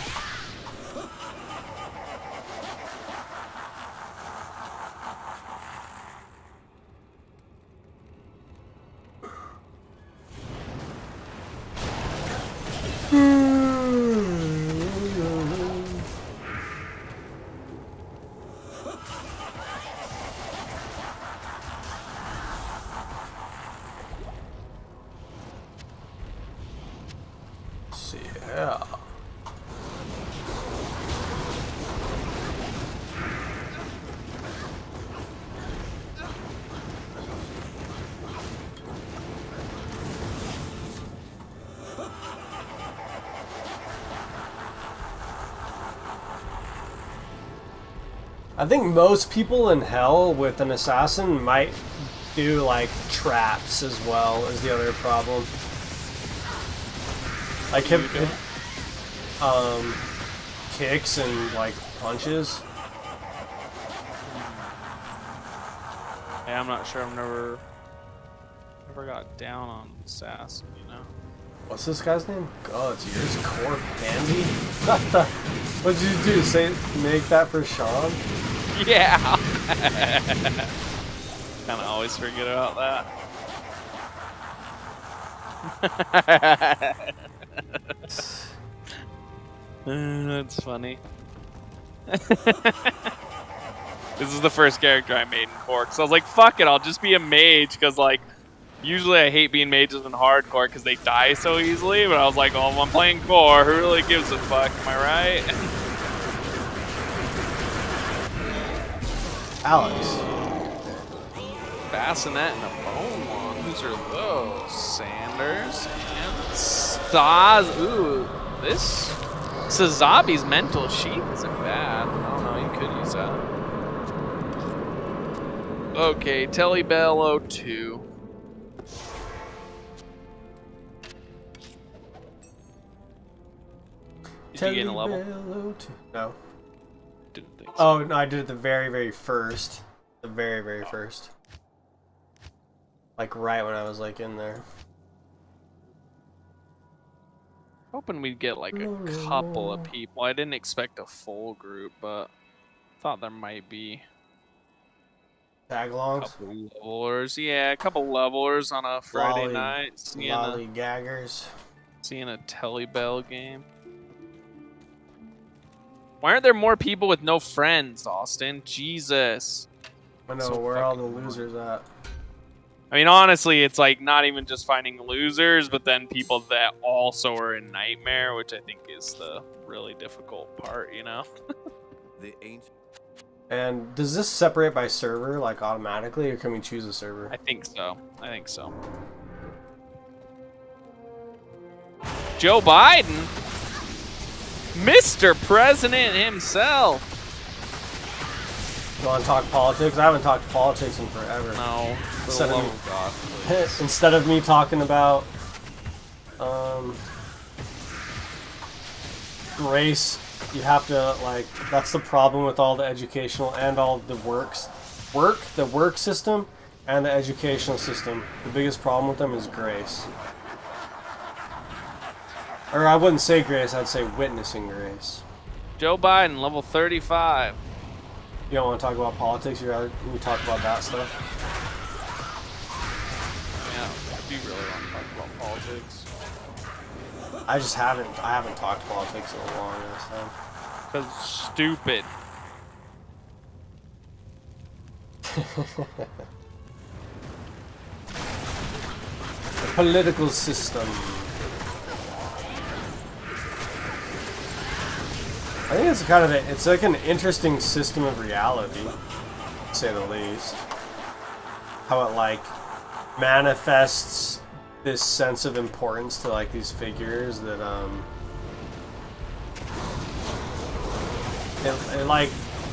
Yeah. I think most people in hell with an assassin might do like traps as well as the other problem. Like kicks and like punches. Yeah, I'm not sure. I've never got down on assassin, you know. What's this guy's name? Oh, it's yours, Corp Handy? What the? What did you do? Make that for Sean? Yeah. Kind of always forget about that. That's funny. This is the first character I made in Cork, so I was like, fuck it, I'll just be a mage, because, like, usually I hate being mages in hardcore because they die so easily, but I was like, oh, if I'm playing core, who really gives a fuck, am I right? Alex. Bassinet and a bone one. Whose are those? Sanders and Saz. Ooh, this Sazabi's mental sheath isn't bad. I don't know, you could use that. Okay, Telly Bell 02. Did you gain a level? No. Didn't think so. Oh, no, I did it the very, very first. The very, very first. Like, right when I was, like, in there. Hoping we'd get, like, a couple of people. I didn't expect a full group, but thought there might be a Tagalongs? couple levelers. Yeah, a couple levelers on a Friday night. Lollygaggers. Seeing a Telly Bell game. Why aren't there more people with no friends, Austin? Jesus. I know, So where are all the fucking losers at? I mean, honestly, it's like not even just finding losers, but then people that also are in Nightmare, which I think is the really difficult part, you know? The ancient. And does this separate by server, like, automatically, or can we choose a server? I think so. I think so. Joe Biden? Mr. President himself. You want to talk politics? I haven't talked politics in forever. No. For the Instead of love me- of God, please. Instead of me talking about race, you have to, like, that's the problem with all the educational and all the the work system and the educational system. The biggest problem with them is grace. Or I wouldn't say grace, I'd say witnessing grace. Joe Biden, level 35. You don't want to talk about politics, you talk about that stuff. Yeah, if you really want to talk about politics. I haven't talked politics in a long ass time. Because stupid. The political system. I think it's kind of it's like an interesting system of reality, to say the least. How it like manifests this sense of importance to like these figures that it like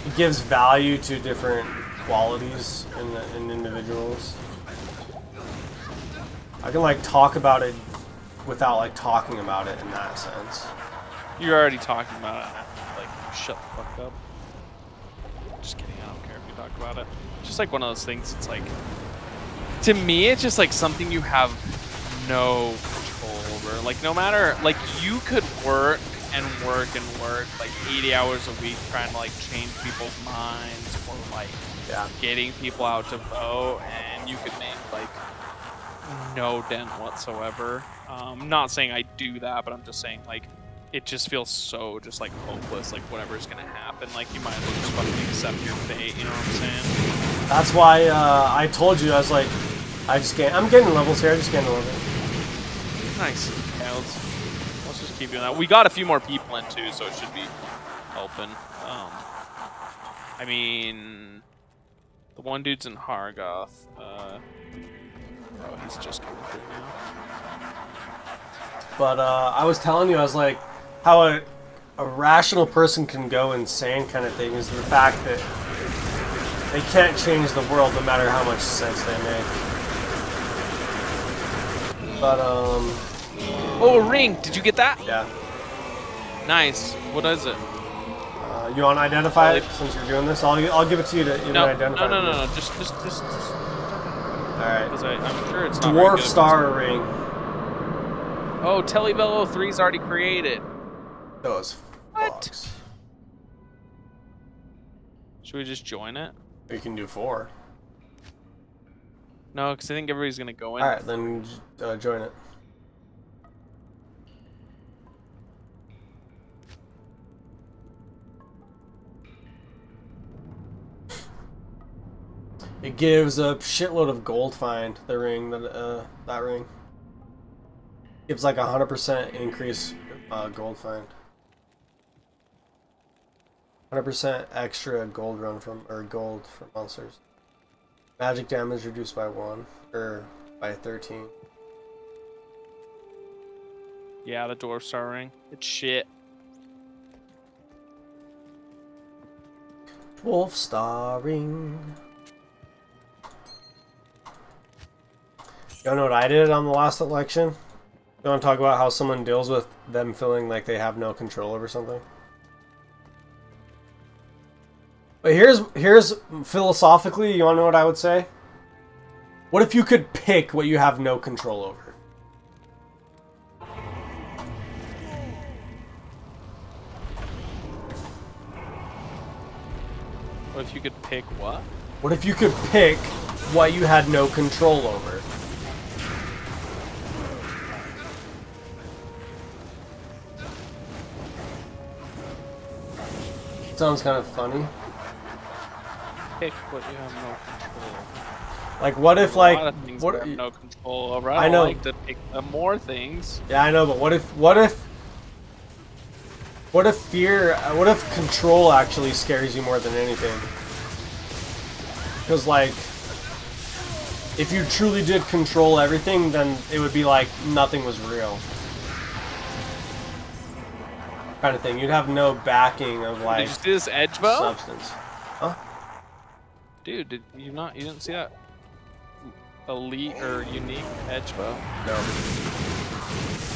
it gives value to different qualities in individuals. I can like talk about it without like talking about it in that sense. You're already talking about it. Like, shut the fuck up. Just kidding, I don't care if you talk about it. It's just like one of those things, it's like, to me, it's just like something you have no control over. Like, no matter, like, you could work and work and work, like, 80 hours a week trying to, like, change people's minds or, like, getting people out to vote, and you could make, like, no dent whatsoever. I'm not saying I do that, but I'm just saying, like, it just feels so just like hopeless, like whatever's gonna happen, like you might as well just fucking accept your fate, you know what I'm saying? That's why I told you, I was like, I'm getting levels here, I just gained a level. Nice. Yeah, let's just keep doing that. We got a few more people in too, so it should be helping. I mean, the one dude's in Hargoth. Oh, he's just coming through now. But I was telling you, I was like, how a rational person can go insane kind of thing is the fact that They can't change the world no matter how much sense they make. But, Oh, a ring! Did you get that? yeah. Nice. What is it? You want to identify it since you're doing this? I'll give it to you to even No, identify no, it. no. Just. Alright. Because I'm sure it's not very Dwarf good. Star Ring. Oh, Telebello 3's already created. Those What? fucks. Should we just join it? You can do 4. No, because I think everybody's gonna go in. Alright, then join it. It gives a shitload of gold find, the ring, that ring. Gives like 100% increase gold find. 100% extra gold run from, or gold from monsters. Magic damage reduced by 1, or by 13. Yeah, the Dwarf Star Ring. It's shit. Dwarf Star Ring. You know what I did on the last election? You want to talk about how someone deals with them feeling like they have no control over something? But here's philosophically, you want to know what I would say? What if you could pick what you have no control over? What if you could pick what? What if you could pick what you had no control over? Sounds kind of funny. Pick what you have no control over. Like, what if, A like, lot of things what? we have no control over. I I know. like to pick more things. Yeah, I know, but what if control actually scares you more than anything? Because, like, if you truly did control everything, then it would be like nothing was real. Kind of thing. You'd have no backing of, like, Did you see this edge bow? substance. Huh? Dude, did you not? You didn't see that elite or unique edge bow? No.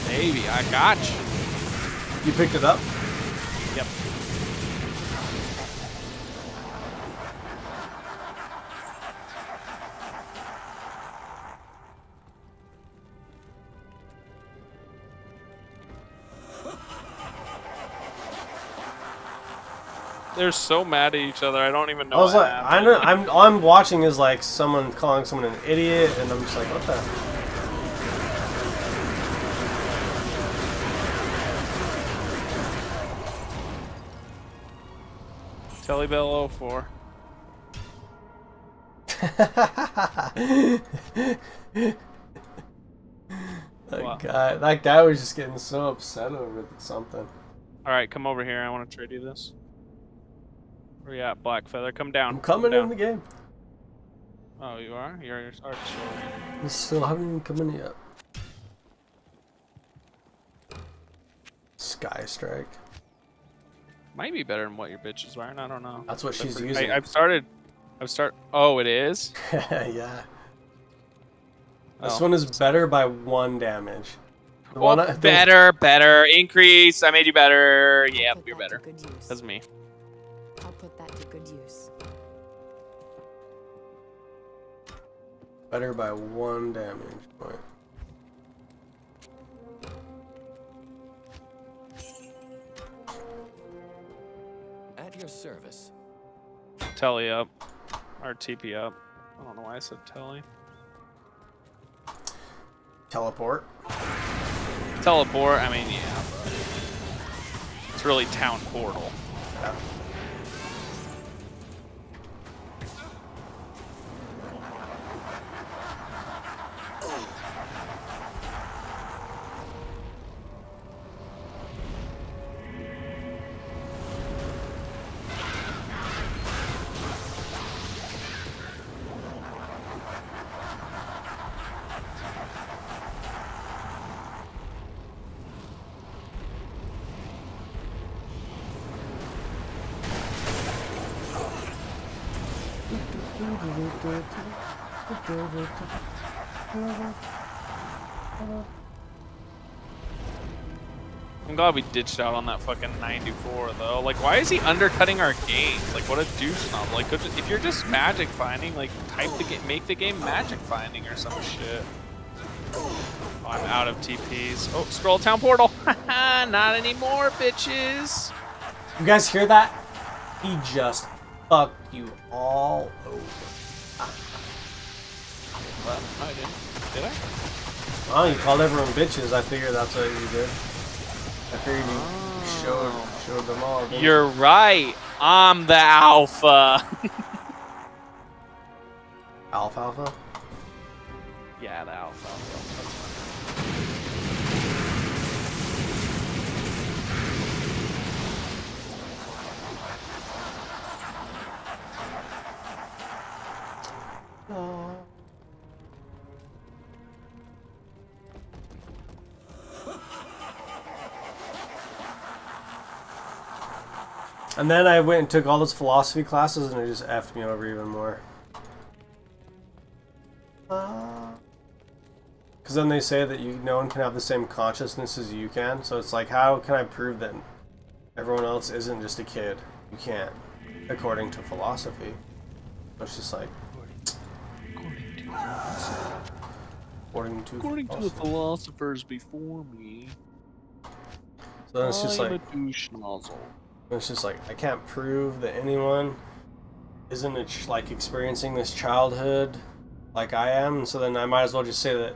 Maybe I got you. You picked it up? Yep. They're so mad at each other. I don't even know. I was what like, happened. I know, all I'm watching is like someone calling someone an idiot, and I'm just like, what the? Telebello 04. What? That guy was just getting so upset over something. All right, come over here. I want to trade you this. Where you at, Black Feather? Come down. I'm coming Come in the down. game. Oh, you are? You're already sure. I still haven't even come in yet. Sky Strike. Might be better than what your bitch is wearing. I don't know. That's what she's using. I've started. Oh, it is. Yeah. This Oh. one is better by 1 damage. The Well, one I- the- better, increase. I made you better. Yeah, Put you're that to better. good use. That's me. I'll put that to good use. Better by 1 damage point. At your service. Telly up. Or TP up. I don't know why I said telly. Teleport. Teleport, I mean, yeah, but it's really town portal. Yeah. I'm glad we ditched out on that fucking 94 though. Like, why is he undercutting our game? Like, what a douche knob. Like, if you're just magic finding, like, type the game, make the game magic finding or some shit. Oh, I'm out of TPs. Oh, scroll town portal. Not anymore, bitches. You guys hear that? He just fucked you all over. What? I didn't. Did I? Oh, you called everyone bitches. I figured that's what you did. I figured you showed them all. Didn't You're right. I'm the alpha. Alfalfa? Yeah, the alpha. That's fine. And then I went and took all those philosophy classes, and it just effed me over even more. Because then they say that no one can have the same consciousness as you can. So it's like, how can I prove that everyone else isn't just a kid? You can't, according to philosophy. So it's just like, according to the philosophers before me, so then it's just like, a douche nozzle. it's just like, I can't prove that anyone isn't like experiencing this childhood like I am, and so then I might as well just say that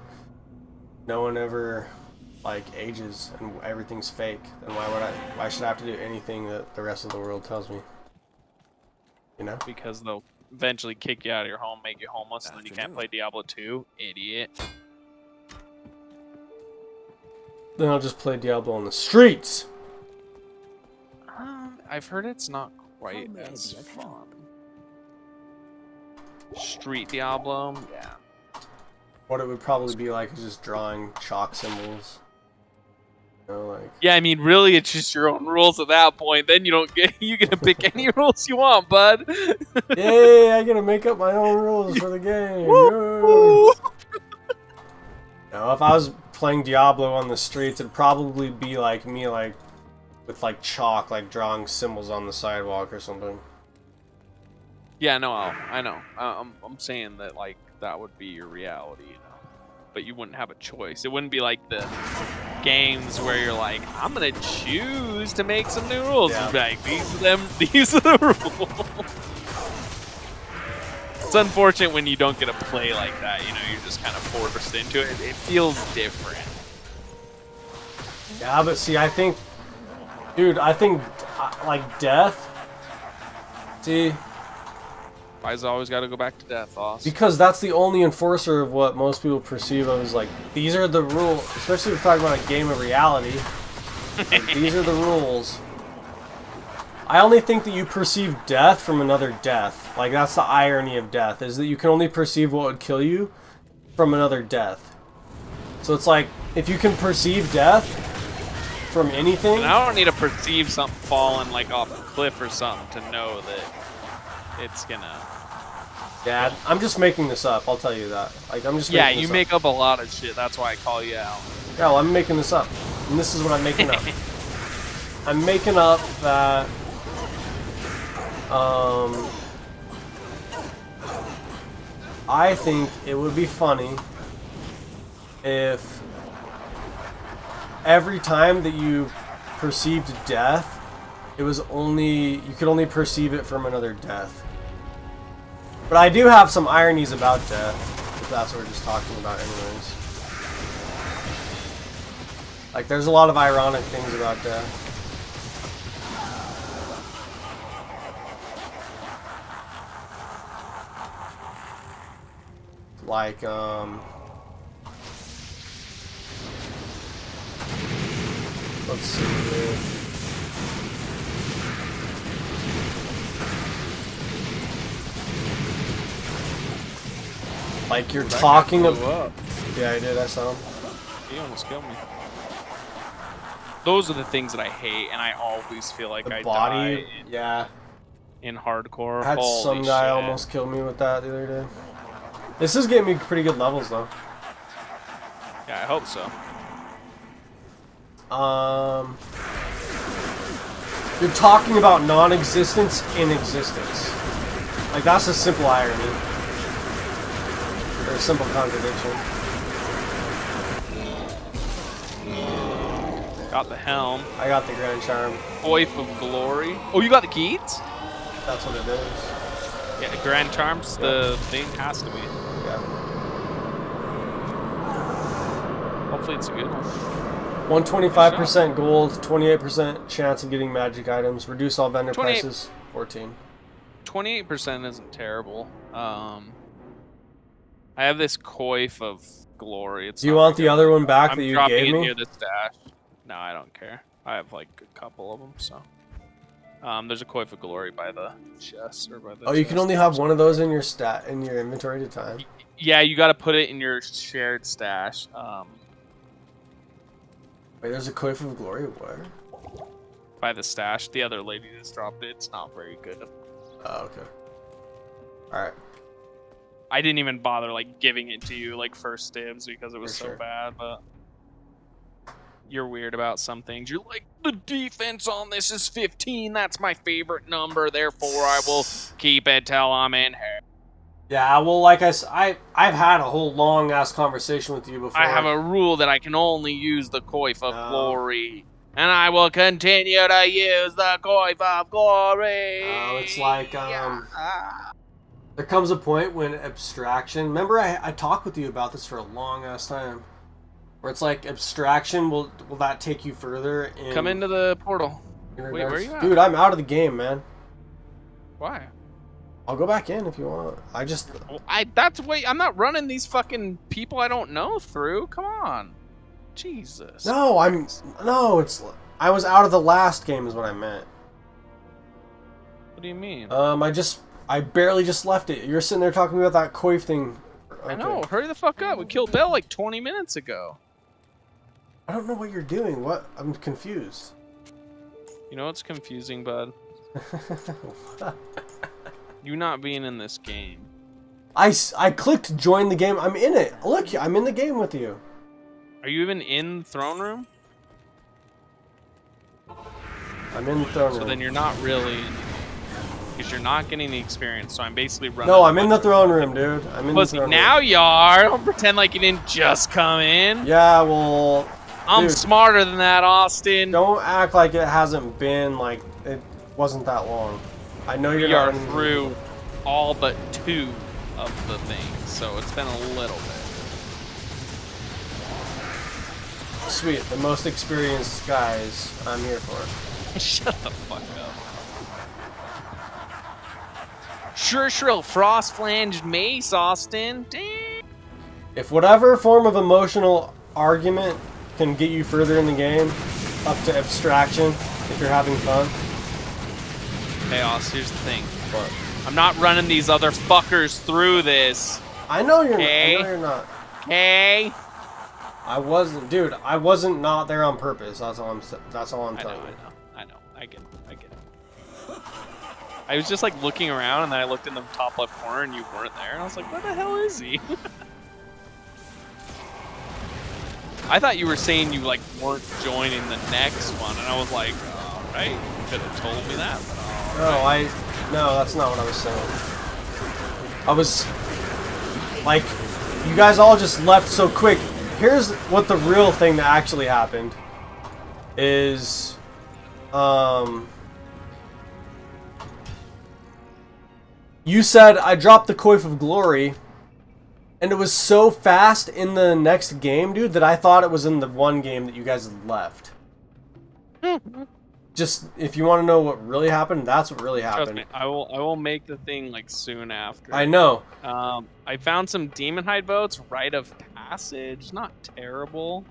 no one ever like ages and everything's fake. Then why should I have to do anything that the rest of the world tells me? You know? Because they'll eventually kick you out of your home, make you homeless, and then you can't play Diablo 2. Idiot. Then I'll just play Diablo on the streets. I've heard it's not quite as fun. Street Diablo, yeah. What it would probably be like is just drawing chalk symbols. You know, like. Yeah, I mean, really, it's just your own rules at that point. Then you get to pick any rules you want, bud. Yay! I get to make up my own rules for the game. Woo! No, if I was playing Diablo on the streets, it'd probably be like me, like with like chalk, like drawing symbols on the sidewalk or something. Yeah, no, I know. I'm saying that like that would be your reality, you know. But you wouldn't have a choice. It wouldn't be like the games where you're like, I'm gonna choose to make some new rules. Yeah. You'd be like, these are the rules. It's unfortunate when you don't get to play like that. You know, you're just kind of forced into it. It feels different. Yeah, but see, I think, dude, like death. See. Why does it always got to go back to death, Oz? Because that's the only enforcer of what most people perceive of as like, these are the rules, especially if we're talking about a game of reality. Like, these are the rules. I only think that you perceive death from another death. Like, that's the irony of death, is that you can only perceive what would kill you from another death. So it's like, if you can perceive death from anything... And I don't need to perceive something falling like off a cliff or something to know that it's gonna... Yeah, I'm just making this up, I'll tell you that. Like, I'm just Yeah, making you this make up a lot of shit, that's why I call you out. Yeah, well, I'm making this up. And this is what I'm making up. I'm making up that... I think it would be funny if every time that you perceived death, it was only... you could only perceive it from another death. But I do have some ironies about death, if that's what we're just talking about anyways. Like, there's a lot of ironic things about death. Like, let's see here. Like, you're talking about... Yeah, I did, I saw him. He almost killed me. Those are the things that I hate, and I always feel like The I body, die. yeah. in hardcore. I had Holy some guy shit. almost kill me with that the other day. This is getting me pretty good levels though. Yeah, I hope so. You're talking about non-existence in existence. Like, that's a simple irony. Or a simple contradiction. Got the helm. I got the Grand Charm. Coif of Glory. Oh, you got the Keats? That's what it is. Yeah, the Grand Charms, the thing has to be. Yeah. Hopefully it's a good one. 125% gold, 28% chance of getting magic items. Reduce all vendor 28 prices. 14. 28% isn't terrible. I have this Coif of Glory. It's Do you not want very the other good. one back I'm that you dropping gave it me? near the stash. No, I don't care. I have like a couple of them, so. There's a Coif of Glory by the chest or by the. Oh, you can chest. only have one of those in your inventory at a time. Yeah, you got to put it in your shared stash. Wait, there's a Coif of Glory? Where? By the stash. The other lady just dropped it. It's not very good. Oh, okay. Alright. I didn't even bother like giving it to you like first dibs because it was For so sure. bad, but you're weird about some things. You're like, the defense on this is 15. That's my favorite number. Therefore, I will keep it till I'm in here. Yeah, well, like I've had a whole long-ass conversation with you before. I have a rule that I can only use the Coif of No. Glory. And I will continue to use the Coif of Glory. Oh, it's like, there comes a point when abstraction... Remember I talked with you about this for a long-ass time. Where it's like, abstraction, will that take you further in... Come into the portal. in Wait, where are regards- you at? Dude, I'm out of the game, man. Why? I'll go back in if you want. I just... Well, I'm not running these fucking people I don't know through. Come on. Jesus. No, I was out of the last game is what I meant. What do you mean? I barely just left it. You're sitting there talking about that Coif thing. I know. Hurry the fuck up. We killed Bell like 20 minutes ago. I don't know what you're doing. What? I'm confused. You know what's confusing, bud? You not being in this game. I clicked join the game. I'm in it. Look, I'm in the game with you. Are you even in the throne room? I'm in the throne room. So then you're not really in, because you're not getting the experience. So I'm basically running. No, I'm in the throne room, dude. I'm in the Pussy, throne now room. you are. Don't pretend like you didn't just come in. Yeah, well... I'm dude, smarter than that, Austin. don't act like it hasn't been, like, it wasn't that long. I know you're We are not... through all but 2 of the things, so it's been a little bit. Sweet, the most experienced guys I'm here for. Shut the fuck up. Sure, shrill frost flanged mace, Austin. Damn. If whatever form of emotional argument can get you further in the game, up to abstraction, if you're having fun. Hey, Austin, here's the thing. But I'm not running these other fuckers through this. I know you're Okay. not. I know you're not. Okay? I wasn't, dude. I wasn't not there on purpose. That's all I'm I telling you. know. I get it. I was just like looking around and then I looked in the top left corner and you weren't there. And I was like, where the hell is he? I thought you were saying you like weren't joining the next one. And I was like, alright, you could have told me that. But No, that's not what I was saying. I was like, you guys all just left so quick. Here's what the real thing that actually happened is, you said I dropped the Coif of Glory, and it was so fast in the next game, dude, that I thought it was in the one game that you guys had left. Just, if you want to know what really happened, that's what really trust happened. me, I will make the thing like soon after. I know. I found some demon hide boats, rite of passage, not terrible.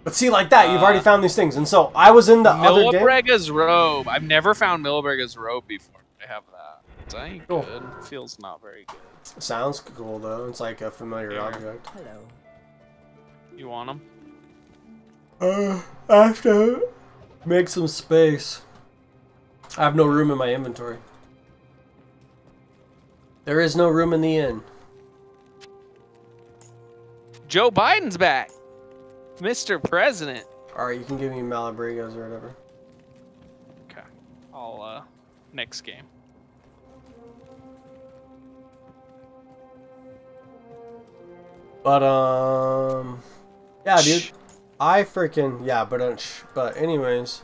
But see, like that, you've already found these things. And so, I was in the other game. Milbrega's robe. I've never found Milbrega's robe before. I have that. That ain't Cool. good. Feels not very good. Sounds cool, though. It's like a familiar Here. object. Hello. You want them? I have to make some space. I have no room in my inventory. There is no room in the inn. Joe Biden's back. Mr. President. Alright, you can give me Malabrigas or whatever. Okay. I'll, next game. But, yeah, dude. I freaking, yeah, but anyways.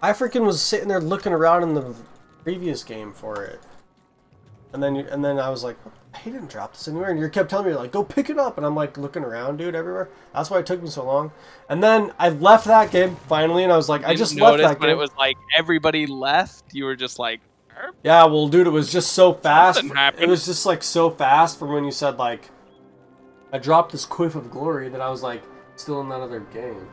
I freaking was sitting there looking around in the previous game for it. And then I was like, he didn't drop this anywhere. And you kept telling me, like, go pick it up. And I'm like looking around, dude, everywhere. That's why it took me so long. And then I left that game finally, and I was like, I just left that game. But it was like everybody left. You were just like, Erp. Yeah, well, dude, it was just so fast. Something happened. It was just like so fast from when you said, like, I dropped this quiff of glory that I was like still in that other game.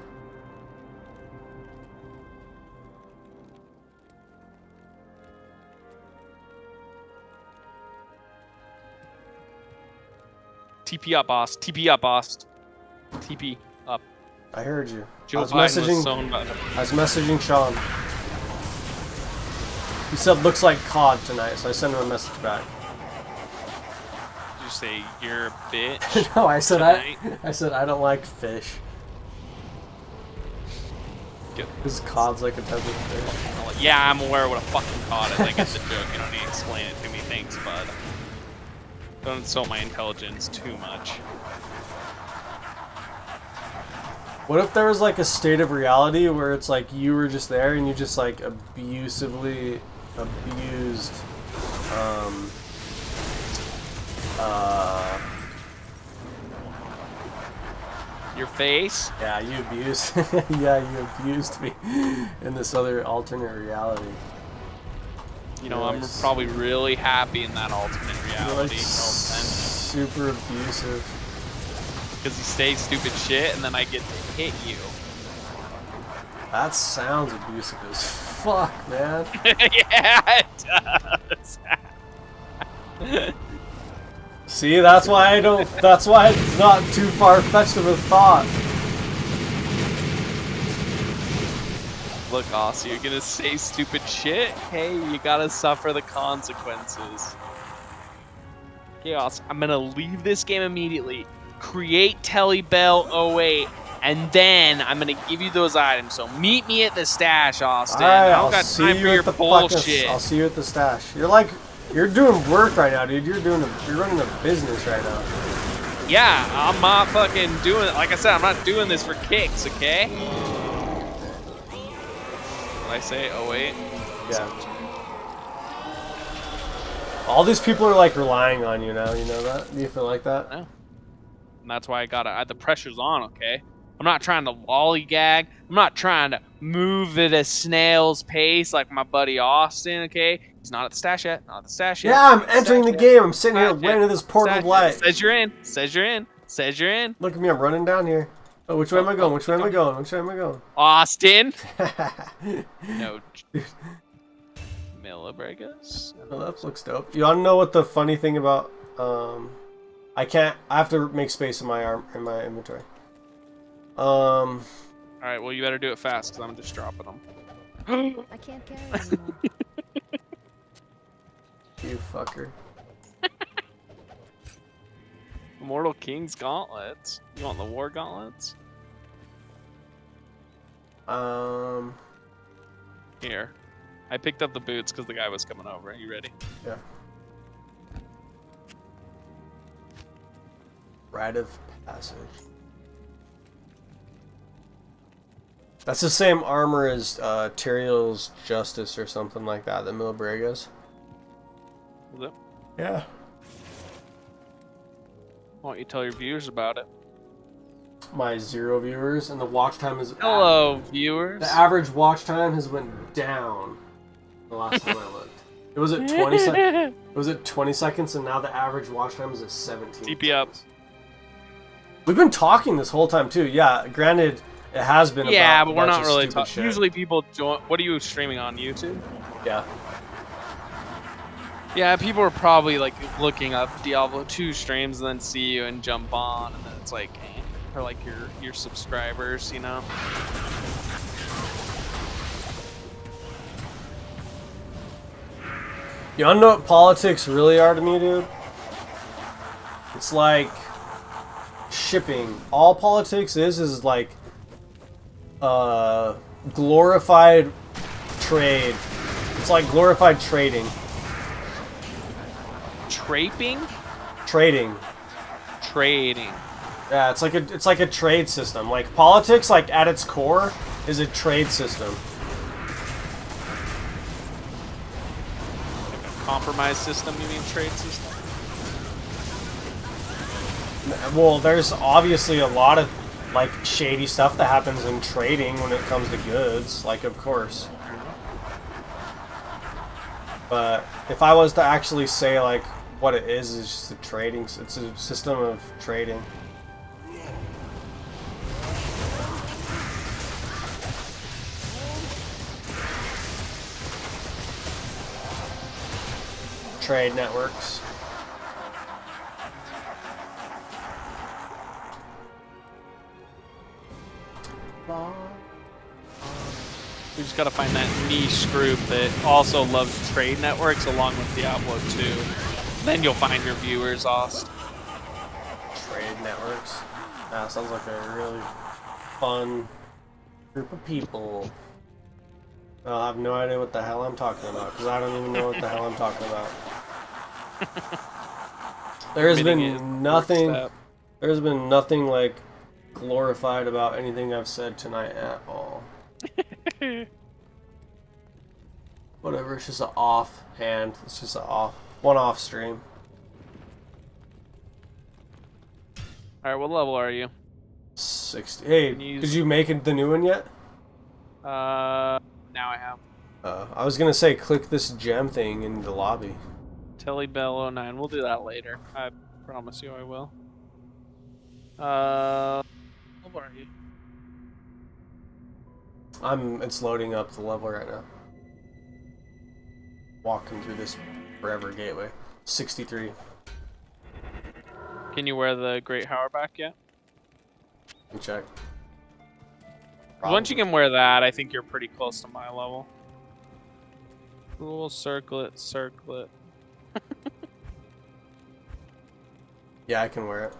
TP up, boss. TP up, boss. TP up. I heard you. Joe I was Biden messaging. was sewn up. I was messaging Sean. He said looks like COD tonight, so I sent him a message back. Did you say you're a bitch? No, I said tonight? I said I don't like fish. Good. Because COD's like a type of fish. Yeah, I'm aware of what a fucking COD is. I get the joke. You don't need to explain it to me. Thanks, bud. Don't insult my intelligence too much. What if there was like a state of reality where it's like you were just there and you just like abusively abused Your face? yeah, you abused yeah, you abused me in this other alternate reality. You know, You're I'm like probably really happy in that alternate You're reality. like super abusive. Because you say stupid shit and then I get to hit you. That sounds abusive as fuck, man. Yeah, it does. See, that's why that's why it's not too far-fetched of a thought. Look, Aussie, you're gonna say stupid shit? Hey, you gotta suffer the consequences. Chaos, I'm gonna leave this game immediately, create Telebell 08, and then I'm gonna give you those items. So meet me at the stash, Austin. Alright, I don't I'll got see time you for your at the bullshit. I'll see you at the stash. You're doing work right now, dude. You're running a business right now. Yeah, I'm not fucking doing it. Like I said, I'm not doing this for kicks, okay? What did I say? 08? Yeah. All these people are like relying on you now. You know that? Do you feel like that? No. And that's why the pressure's on, okay? I'm not trying to lollygag. I'm not trying to move at a snail's pace like my buddy Austin, okay? He's not at the stash yet. Not at the stash yet. Yeah, I'm entering the game. I'm sitting here waiting at this portal of light. Says you're in. Says you're in. Says you're in. Look at me. I'm running down here. Oh, which way am I going? Which way am I going? Which way am I going? Austin. No. Millibregas. Oh, that looks dope. You want to know what the funny thing about I have to make space in my inventory. All right, well you better do it fast because I'm just dropping them. I can't carry anymore. You fucker. Immortal King's gauntlets. You want the war gauntlets? Here. I picked up the boots because the guy was coming over. You ready? Yeah. Rite of Passage. That's the same armor as Tyrael's Justice or something like that, the Millibregas. Is it? Yeah. Why don't you tell your viewers about it? My 0 viewers, and the watch time is... Hello, viewers. The average watch time has went down the last time I looked. It was at 20 seconds. It was at 20 seconds, and now the average watch time is at 17 TP up. seconds. We've been talking this whole time, too. Yeah, granted, it has been Yeah, about but we're a bunch not of really stupid talking. shit. Usually people don't... What are you streaming on YouTube? Yeah. Yeah, people are probably like looking up Diablo 2 streams and then see you and jump on, and then it's like, eh, or like your subscribers, you know. You wanna know what politics really are to me, dude? It's like shipping. All politics is like glorified trade. It's like glorified trading. Traping? Trading. Trading. Yeah, it's like a trade system. Like politics, like at its core, is a trade system. Like a compromise system, you mean trade system? Well, there's obviously a lot of like shady stuff that happens in trading when it comes to goods, like of course. But if I was to actually say like what it is just a trading, it's a system of trading. Trade networks. We just gotta find that niche group that also loves trade networks along with Diablo 2. Then you'll find your viewers, Ost. Trade networks. That sounds like a really fun group of people. I have no idea what the hell I'm talking about because I don't even know what the hell I'm talking about. There's been nothing. There's been nothing like glorified about anything I've said tonight at all. Whatever. It's just an offhand. It's just a one-off stream. All right, what level are you? 60. Hey, did you make it the new one yet? Now I have. I was gonna say click this gem thing in the lobby. Telly Bell 09. We'll do that later. I promise you I will. What are you? It's loading up the level right now. Walking through this forever gateway. 63. Can you wear the Great Hourback yet? Let me check. Once you can wear that, I think you're pretty close to my level. Cool, circlet, circlet. Yeah, I can wear it.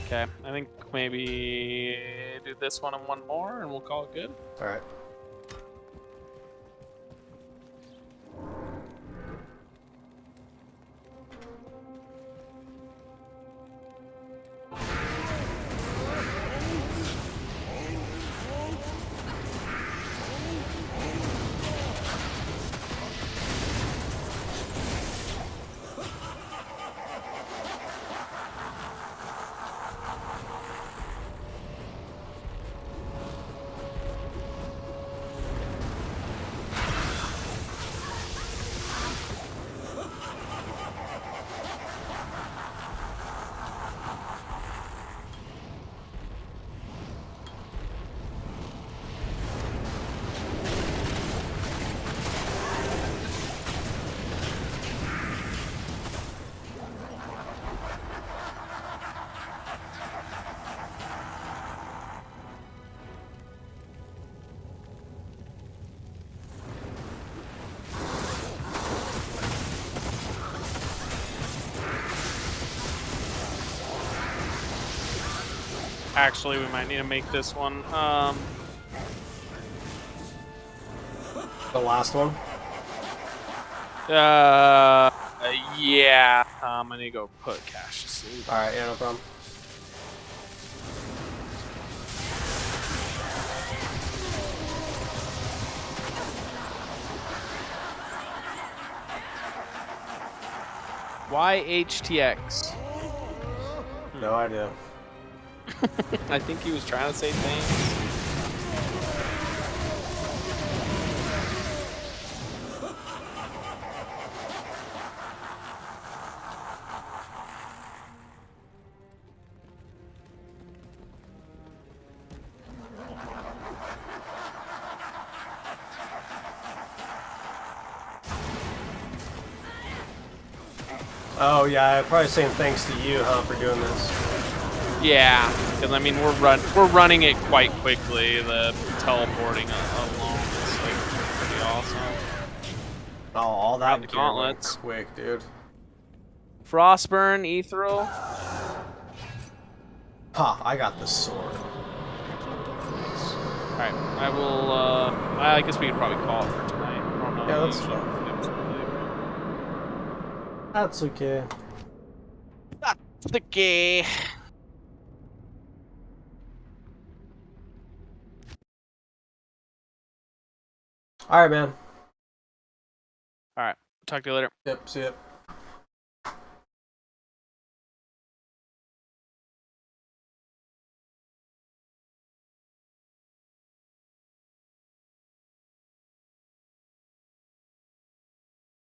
Okay, I think maybe do this one and one more, and we'll call it good. All right. Actually, we might need to make this one. The last one? Yeah. I need to go put Cash to sleep. Alright, yeah, no problem. Why HTX? No idea. I think he was trying to say things. Oh yeah, I'm probably saying thanks to you, huh, for doing this. Yeah, because I mean we're running it quite quickly. The teleporting alone is like pretty awesome. Oh, all Grab that the gear went gauntlets. quick, dude. Frostburn, Ethereal. Ha! I got the sword. Nice. Alright, I will, I guess we could probably call it for tonight. I don't know. Yeah, that's Usually fine. we do it tonight. That's okay. That's okay. All right, man. Alright, talk to you later. Yep. See ya.